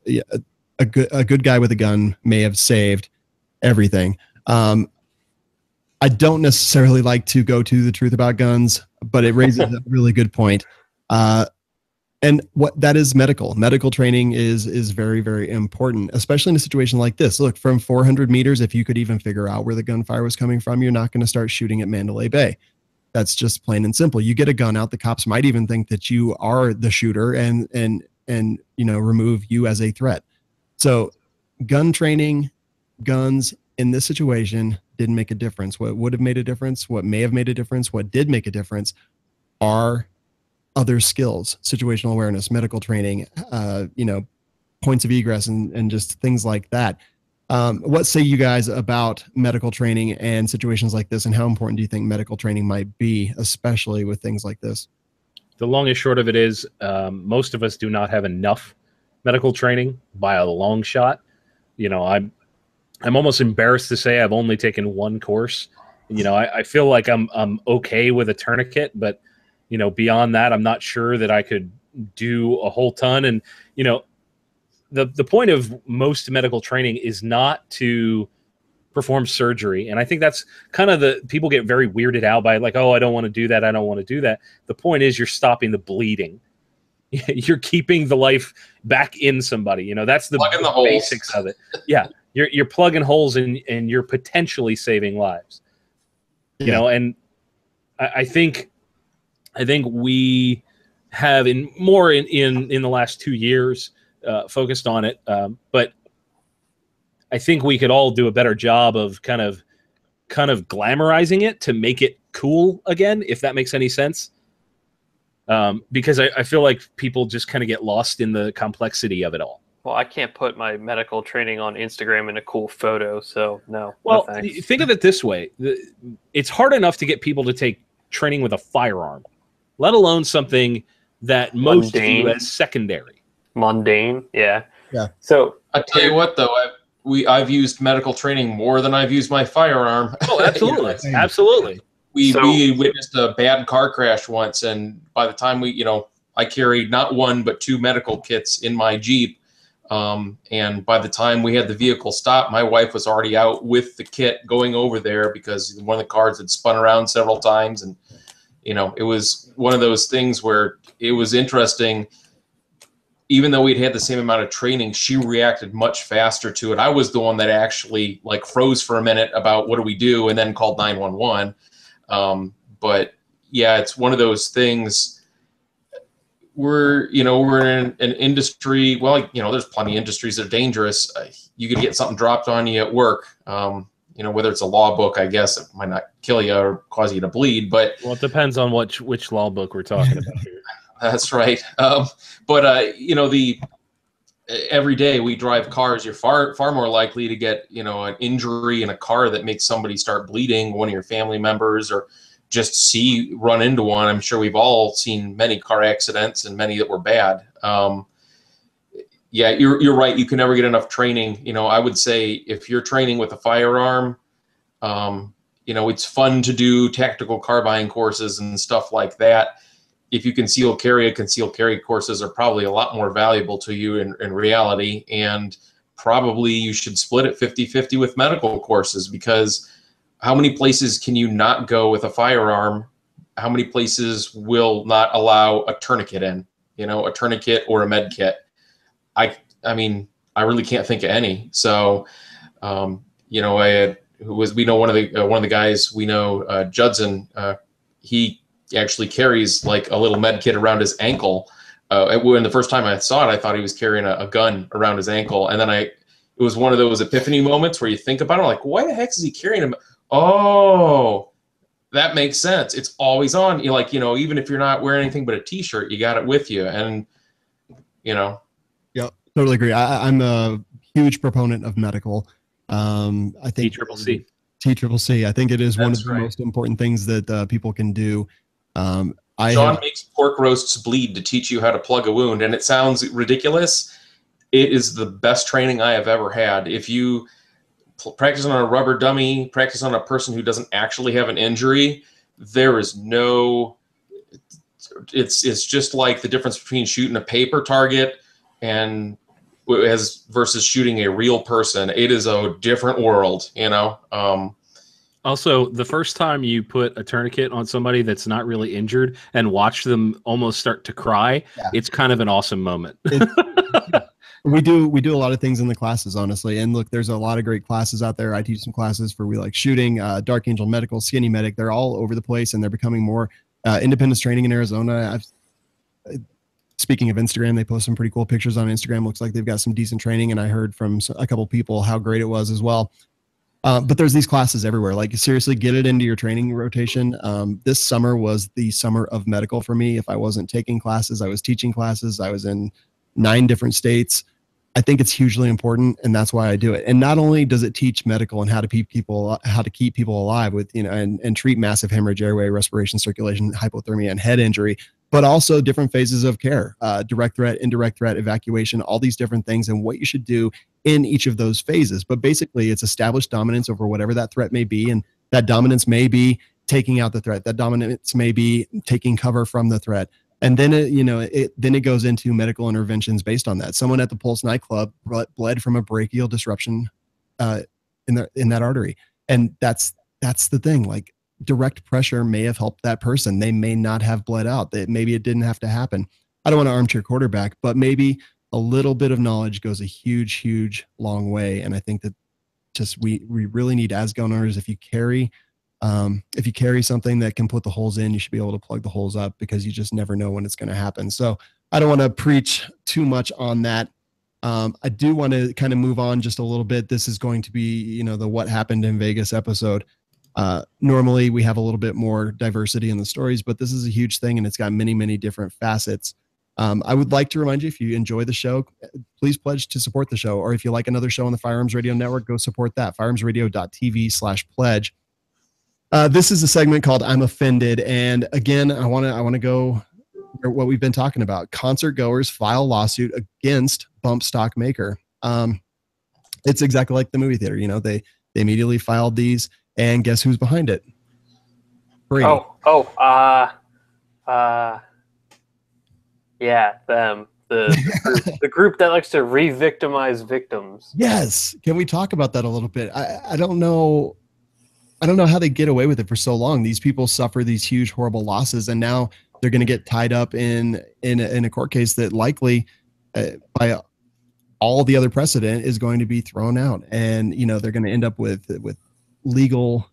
a good guy with a gun may have saved everything. I don't necessarily like to go to the Truth About Guns, but it raises a really good point. And what that is medical training is very, very important, especially in a situation like this. Look, from 400 meters, if you could even figure out where the gunfire was coming from, you're not going to start shooting at Mandalay Bay. That's just plain and simple. You get a gun out, the cops might even think that you are the shooter and remove you as a threat. So gun training, guns in this situation didn't make a difference. What would have made a difference, what may have made a difference, what did make a difference are other skills, situational awareness, medical training, points of egress and just things like that. What say you guys about medical training and situations like this, and how important do you think medical training might be, especially with things like this? The long and short of it is most of us do not have enough medical training by a long shot. I'm almost embarrassed to say I've only taken one course. I feel like I'm okay with a tourniquet, but beyond that, I'm not sure that I could do a whole ton. And the point of most medical training is not to perform surgery, and I think that's kind of people get very weirded out by like, oh, I don't want to do that. I don't want to do that. The point is you're stopping the bleeding. You're keeping the life back in somebody. That's the basics of it. Yeah. You're plugging holes and you're potentially saving lives, and I think we have in the last 2 years focused on it. But I think we could all do a better job of kind of glamorizing it to make it cool again, if that makes any sense. Because I feel like people just kind of get lost in the complexity of it all. Well, I can't put my medical training on Instagram in a cool photo, so no. Well, no thanks. Think of it this way. It's hard enough to get people to take training with a firearm, let alone something that most view as secondary. Mundane, yeah. So I'll tell you what, though, I've used medical training more than I've used my firearm. Oh, absolutely. Absolutely. We witnessed a bad car crash once, and by the time I carried not one but two medical kits in my Jeep. And by the time we had the vehicle stopped, my wife was already out with the kit going over there because one of the cars had spun around several times. And, you know, it was one of those things where it was interesting. Even though we'd had the same amount of training, she reacted much faster to it. I was the one that actually like froze for a minute about what do we do and then called 911. But yeah, it's one of those things. We're in an industry. Well, you know, there's plenty of industries that are dangerous. You could get something dropped on you at work. You know, whether it's a law book, I guess it might not kill you or cause you to bleed. But well, it depends on which law book we're talking about here. That's right. You know, every day we drive cars, you're far more likely to get, you know, an injury in a car that makes somebody start bleeding, one of your family members, or just run into one. I'm sure we've all seen many car accidents and many that were bad. Yeah, you're right. You can never get enough training. You know, I would say if you're training with a firearm, you know, it's fun to do tactical carbine courses and stuff like that. If you concealed carry courses are probably a lot more valuable to you in reality. And probably you should split it 50-50 with medical courses, because how many places can you not go with a firearm? How many places will not allow a tourniquet in, you know, a tourniquet or a med kit? I mean, I really can't think of any. So, you know, we know one of the guys we know, Judson, he actually carries like a little med kit around his ankle. When the first time I saw it, I thought he was carrying a gun around his ankle. And then it was one of those epiphany moments where you think about it, like, why the heck is he carrying him? Oh, that makes sense. It's always on. You're like, you know, even if you're not wearing anything but a t-shirt, you got it with you. And, you know. Yeah, totally agree. I'm a huge proponent of medical. I think TCCC. I think it is one of the most important things that people can do. John makes pork roasts bleed to teach you how to plug a wound, and it sounds ridiculous. It is the best training I have ever had. If you practice on a rubber dummy, practice on a person who doesn't actually have an injury, there is no. It's just like the difference between shooting a paper target and versus shooting a real person. It is a different world, you know. Also, the first time you put a tourniquet on somebody that's not really injured and watch them almost start to cry, it's kind of an awesome moment. We do a lot of things in the classes, honestly. And look, there's a lot of great classes out there. I teach some classes for We Like Shooting, Dark Angel Medical, Skinny Medic. They're all over the place, and they're becoming more independence training in Arizona. Speaking of Instagram, they post some pretty cool pictures on Instagram. Looks like they've got some decent training, and I heard from a couple people how great it was as well. But there's these classes everywhere. Like, seriously, get it into your training rotation. This summer was the summer of medical for me. If I wasn't taking classes, I was teaching classes. I was in 9 different states. I think it's hugely important, and that's why I do it. And not only does it teach medical and how to keep people alive with, you know, and treat massive hemorrhage, airway, respiration, circulation, hypothermia, and head injury, but also different phases of care, direct threat, indirect threat, evacuation, all these different things, and what you should do in each of those phases. But basically, it's established dominance over whatever that threat may be, and that dominance may be taking out the threat. That dominance may be taking cover from the threat. And then it goes into medical interventions based on that. Someone at the Pulse nightclub bled from a brachial disruption in that artery, and that's the thing. Like, direct pressure may have helped that person. They may not have bled out. Maybe it didn't have to happen. I don't want to armchair quarterback, but maybe a little bit of knowledge goes a huge long way. And I think that just we really need, as gun owners, if you carry something that can put the holes in, you should be able to plug the holes up, because you just never know when it's going to happen. So I don't want to preach too much on that. I do want to kind of move on just a little bit. This is going to be, you know, the What Happened in Vegas episode. Normally we have a little bit more diversity in the stories, but this is a huge thing, and it's got many different facets. I would like to remind you, if you enjoy the show, please pledge to support the show. Or if you like another show on the Firearms Radio Network, go support that. firearmsradio.tv/pledge. This is a segment called I'm Offended. And again, I want to go what we've been talking about. Concert goers file lawsuit against bump stock maker. It's exactly like the movie theater. You know, they immediately filed these, and guess who's behind it? Brady. Yeah, them. the group that likes to re-victimize victims. Yes. Can we talk about that a little bit? I don't know. I don't know how they get away with it for so long. These people suffer these huge, horrible losses, and now they're going to get tied up in a court case that likely, by all the other precedent, is going to be thrown out, and they're going to end up with legal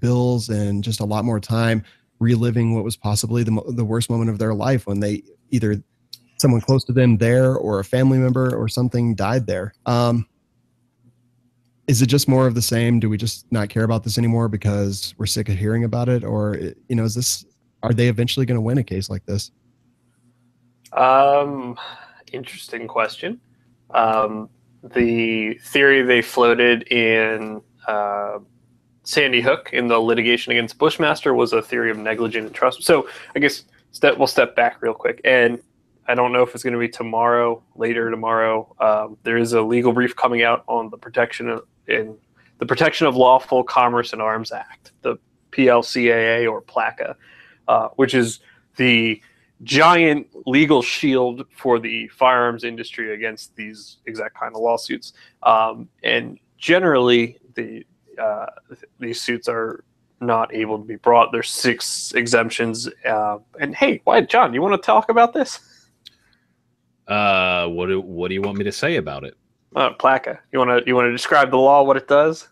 bills and just a lot more time reliving what was possibly the worst moment of their life when they either someone close to them there or a family member or something died there. Is it just more of the same? Do we just not care about this anymore because we're sick of hearing about it? Or, are they eventually going to win a case like this? Interesting question. The theory they floated in Sandy Hook in the litigation against Bushmaster was a theory of negligent entrustment. So I guess we'll step back real quick. And I don't know if it's going to be later tomorrow. There is a legal brief coming out on the Protection of Lawful Commerce in Arms Act, the PLCAA or PLACA, which is the giant legal shield for the firearms industry against these exact kind of lawsuits. And generally, these suits are not able to be brought. There's 6 exemptions. And hey, why, John? You want to talk about this? What do you want me to say about it? PLACA. You want to describe the law, what it does?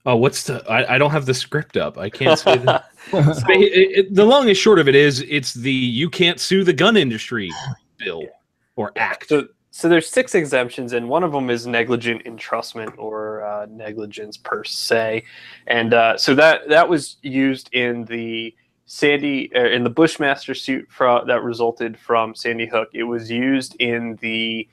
Oh, I don't have the script up. I can't say that. The long and short of it is, it's the You Can't Sue the Gun Industry bill or act. So there's 6 exemptions, and one of them is negligent entrustment or negligence per se. And so that was used in the Bushmaster suit that resulted from Sandy Hook. It was used in the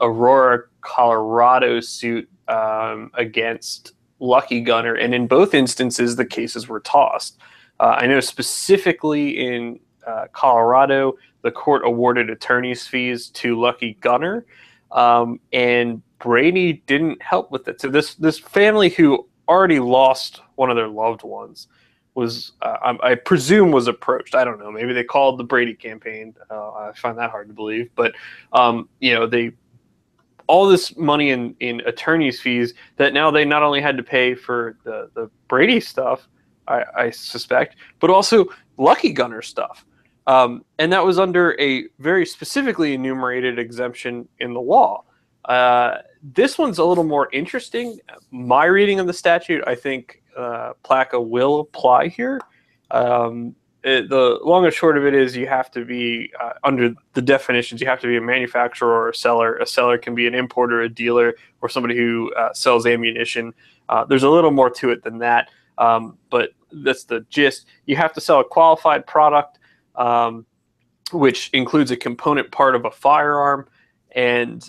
Aurora, Colorado suit against Lucky Gunner, and in both instances the cases were tossed. I know specifically in Colorado, the court awarded attorney's fees to Lucky Gunner, and Brady didn't help with it. So this family who already lost one of their loved ones was, I presume, was approached. I don't know. Maybe they called the Brady campaign. I find that hard to believe. But they all this money in attorney's fees that now they not only had to pay for the Brady stuff, I suspect, but also Lucky Gunner stuff. And that was under a very specifically enumerated exemption in the law. This one's a little more interesting. My reading of the statute, I think PLACA will apply here. The long and short of it is you have to be, under the definitions, you have to be a manufacturer or a seller. A seller can be an importer, a dealer, or somebody who sells ammunition. There's a little more to it than that, but that's the gist. You have to sell a qualified product, which includes a component part of a firearm, and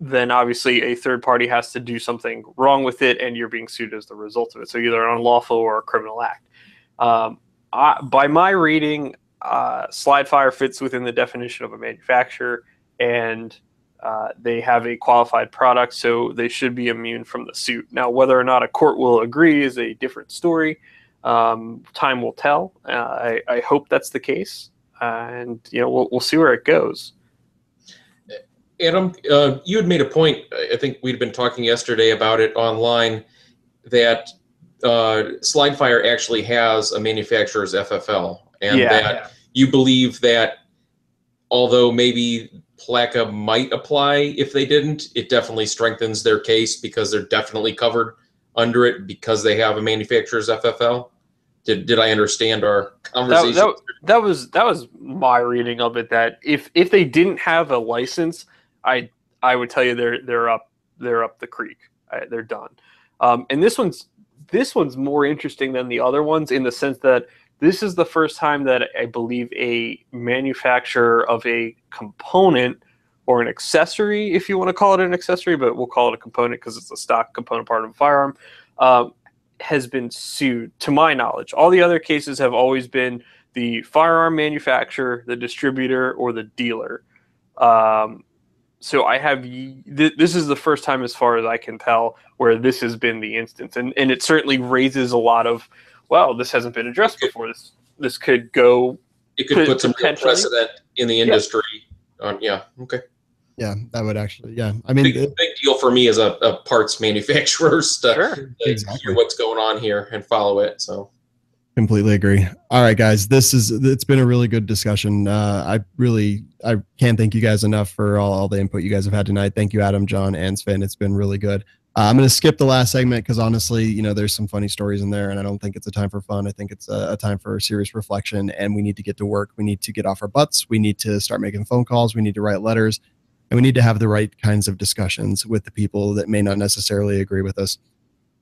then obviously a third party has to do something wrong with it, and you're being sued as the result of it. So either an unlawful or a criminal act. By my reading, Slide Fire fits within the definition of a manufacturer, and they have a qualified product, so they should be immune from the suit. Now, whether or not a court will agree is a different story. Time will tell. I hope that's the case, and we'll see where it goes. Adam, you had made a point. I think we'd been talking yesterday about it online, that Slide Fire actually has a manufacturer's FFL, and that you believe that although maybe PLACA might apply if they didn't, it definitely strengthens their case because they're definitely covered under it because they have a manufacturer's FFL. Did I understand our conversation? That was my reading of it. That if they didn't have a license, I would tell you they're up the creek. They're done. And this one's more interesting than the other ones in the sense that this is the first time that I believe a manufacturer of a component or an accessory, if you want to call it an accessory, but we'll call it a component because it's a stock component part of a firearm, has been sued, to my knowledge. All the other cases have always been the firearm manufacturer, the distributor, or the dealer. So I have this is the first time, as far as I can tell, where this has been the instance, and it certainly raises a lot of, well, this hasn't been addressed before. This could go it could put some real Potentially. precedent in the industry. Okay. Yeah, that would actually. Yeah, I mean, Big deal for me as a parts manufacturer to Exactly. hear what's going on here and follow it. So. Completely agree. All right, guys, it's been a really good discussion. I can't thank you guys enough for all the input you guys have had tonight. Thank you, Adam, John, and Sven. It's been really good. I'm going to skip the last segment because honestly, there's some funny stories in there, and I don't think it's a time for fun. I think it's a time for serious reflection, and we need to get to work. We need to get off our butts. We need to start making phone calls. We need to write letters, and we need to have the right kinds of discussions with the people that may not necessarily agree with us.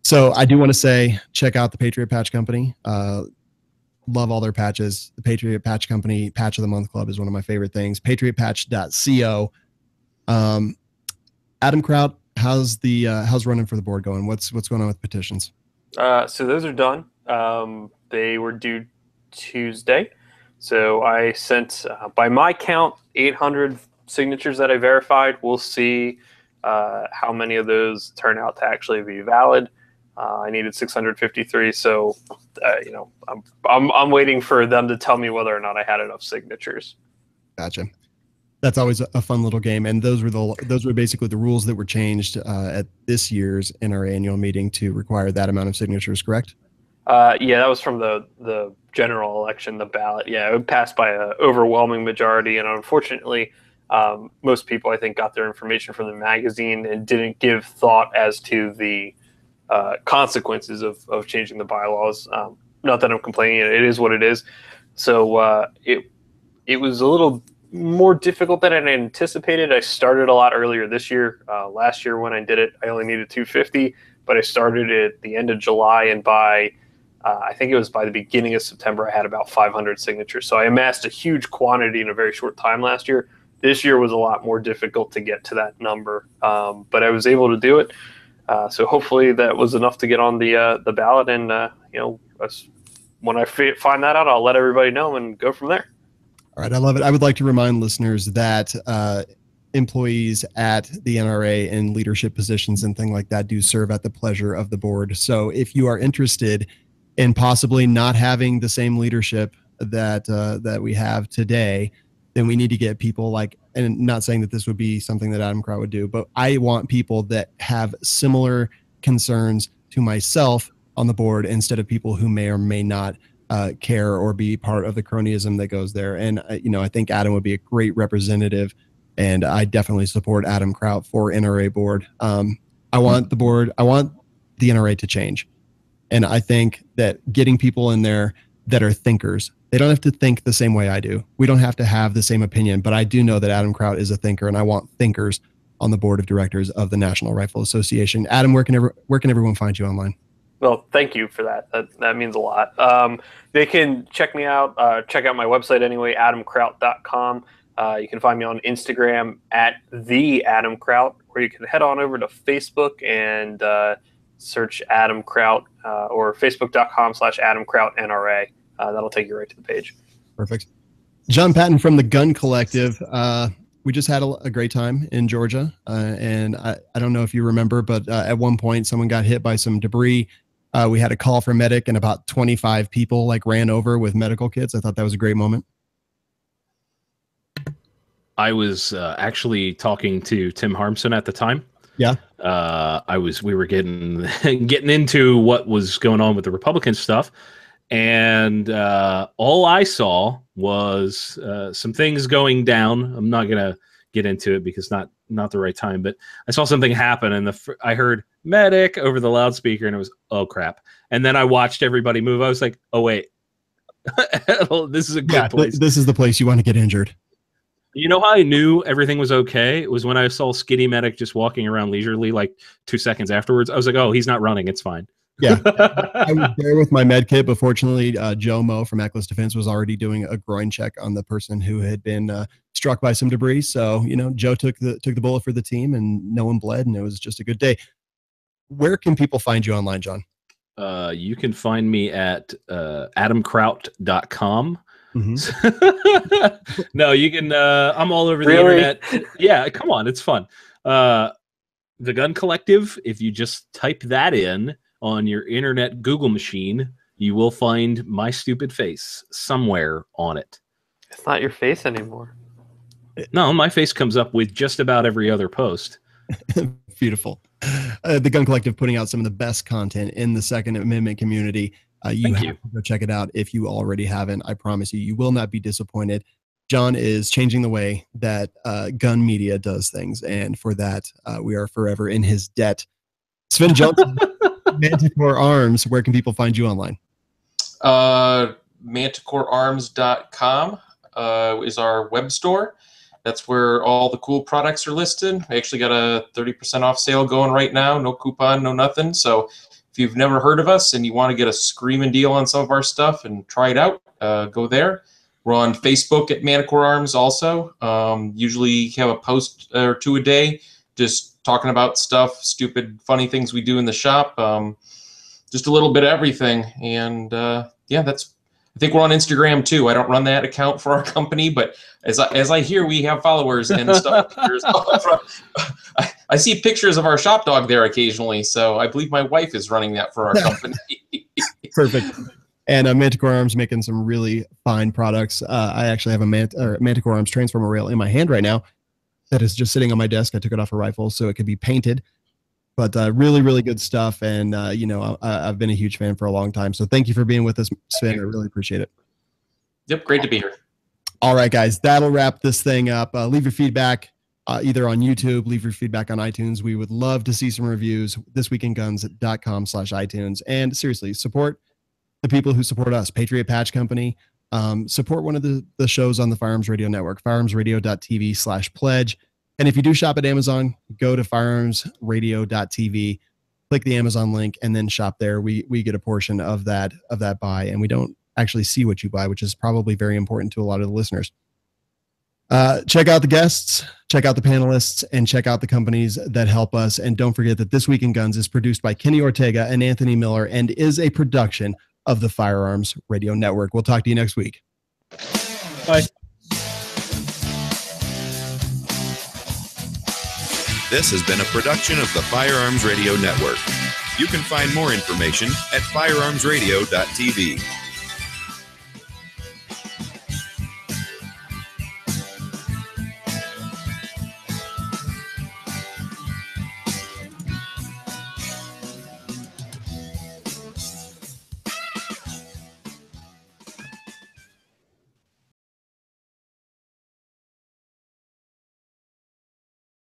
So I do want to say, check out the Patriot Patch Company. Love all their patches. The Patriot Patch Company Patch of the Month Club is one of my favorite things. PatriotPatch.co. Adam Kraut, how's running for the board going? What's going on with petitions? So those are done. They were due Tuesday. So I sent, by my count, 800 signatures that I verified. We'll see how many of those turn out to actually be valid. I needed 653, so I'm waiting for them to tell me whether or not I had enough signatures. Gotcha. That's always a fun little game, and those were basically the rules that were changed at this year's NRA annual meeting to require that amount of signatures. Correct? Yeah, that was from the general election, the ballot. Yeah, it passed by an overwhelming majority, and unfortunately, most people I think got their information from the magazine and didn't give thought as to the consequences of changing the bylaws. Not that I'm complaining, it is what it is. So it was a little more difficult than I anticipated. I started a lot earlier this year. Last year when I did it, I only needed 250, but I started at the end of July, and by I think it was by the beginning of September, I had about 500 signatures. So I amassed a huge quantity in a very short time last year. This year was a lot more difficult to get to that number, but I was able to do it. So hopefully that was enough to get on the ballot, and when I find that out, I'll let everybody know and go from there. All right, I love it. I would like to remind listeners that employees at the NRA in leadership positions and things like that do serve at the pleasure of the board. So if you are interested in possibly not having the same leadership that we have today, then we need to get people like, and not saying that this would be something that Adam Kraut would do, but I want people that have similar concerns to myself on the board instead of people who may or may not care or be part of the cronyism that goes there. And, I think Adam would be a great representative, and I definitely support Adam Kraut for NRA board. I want the NRA to change. And I think that getting people in there that are thinkers, they don't have to think the same way I do. We don't have to have the same opinion, but I do know that Adam Kraut is a thinker, and I want thinkers on the board of directors of the National Rifle Association. Adam, where can everyone find you online? Well, thank you for that. That means a lot. They can check me out, check out my website anyway, adamkraut.com. You can find me on Instagram at the Adam Kraut, or you can head on over to Facebook and search Adam Kraut or facebook.com/Adam Kraut NRA. That'll take you right to the page. Perfect. John Patton from the Gun Collective. We just had a great time in Georgia. And I don't know if you remember, but at one point someone got hit by some debris. We had a call for medic, and about 25 people ran over with medical kits. I thought that was a great moment. I was actually talking to Tim Harmson at the time. Yeah. We were getting into what was going on with the Republican stuff. And all I saw was some things going down. I'm not going to get into it because not the right time, but I saw something happen, and I heard medic over the loudspeaker, and it was, oh crap. And then I watched everybody move. I was like, oh wait, this is a good place. This is the place you want to get injured. You know how I knew everything was okay? It was when I saw Skitty Medic just walking around leisurely 2 seconds afterwards. I was like, oh, he's not running. It's fine. Yeah. I was there with my med kit, but fortunately, Joe Mo from Eckles Defense was already doing a groin check on the person who had been struck by some debris. So, Joe took the bullet for the team, and no one bled, and it was just a good day. Where can people find you online, John? You can find me at adamkraut.com. Mm-hmm. No, you can. I'm all over the internet. Yeah, come on, it's fun. The Gun Collective. If you just type that in on your internet Google machine, you will find my stupid face somewhere on it. It's not your face anymore. No, my face comes up with just about every other post. Beautiful. The Gun Collective putting out some of the best content in the Second Amendment community. You have to go check it out if you already haven't. I promise you, you will not be disappointed. John is changing the way that gun media does things, and for that, we are forever in his debt. Sven Johnson, Manticore Arms, where can people find you online? ManticoreArms.com is our web store. That's where all the cool products are listed. We actually got a 30% off sale going right now. No coupon, no nothing. So if you've never heard of us and you want to get a screaming deal on some of our stuff and try it out, go there. We're on Facebook at Manticore Arms also. Usually have a post or two a day just talking about stuff, stupid, funny things we do in the shop. Just a little bit of everything. And yeah, I think we're on Instagram too. I don't run that account for our company, but as I hear, we have followers and stuff. I see pictures of our shop dog there occasionally, so I believe my wife is running that for our company. Perfect. And Manticore Arms making some really fine products. I actually have a Manticore Arms transformer rail in my hand right now that is just sitting on my desk. I took it off a rifle so it could be painted. But really, really good stuff. And, I've been a huge fan for a long time. So thank you for being with us, Sven. I really appreciate it. Yep, great to be here. All right, guys, that'll wrap this thing up. Leave your feedback either on YouTube, leave your feedback on iTunes. We would love to see some reviews. thisweekinguns.com/iTunes. And seriously, support the people who support us. Patriot Patch Company. Support one of the shows on the Firearms Radio Network, firearmsradio.tv/pledge. And if you do shop at Amazon, go to firearmsradio.tv, click the Amazon link, and then shop there. We get a portion of that buy, and we don't actually see what you buy, which is probably very important to a lot of the listeners. Check out the guests, check out the panelists, and check out the companies that help us. And don't forget that This Week in Guns is produced by Kenny Ortega and Anthony Miller and is a production of the Firearms Radio Network. We'll talk to you next week. Bye. This has been a production of the Firearms Radio Network. You can find more information at firearmsradio.tv.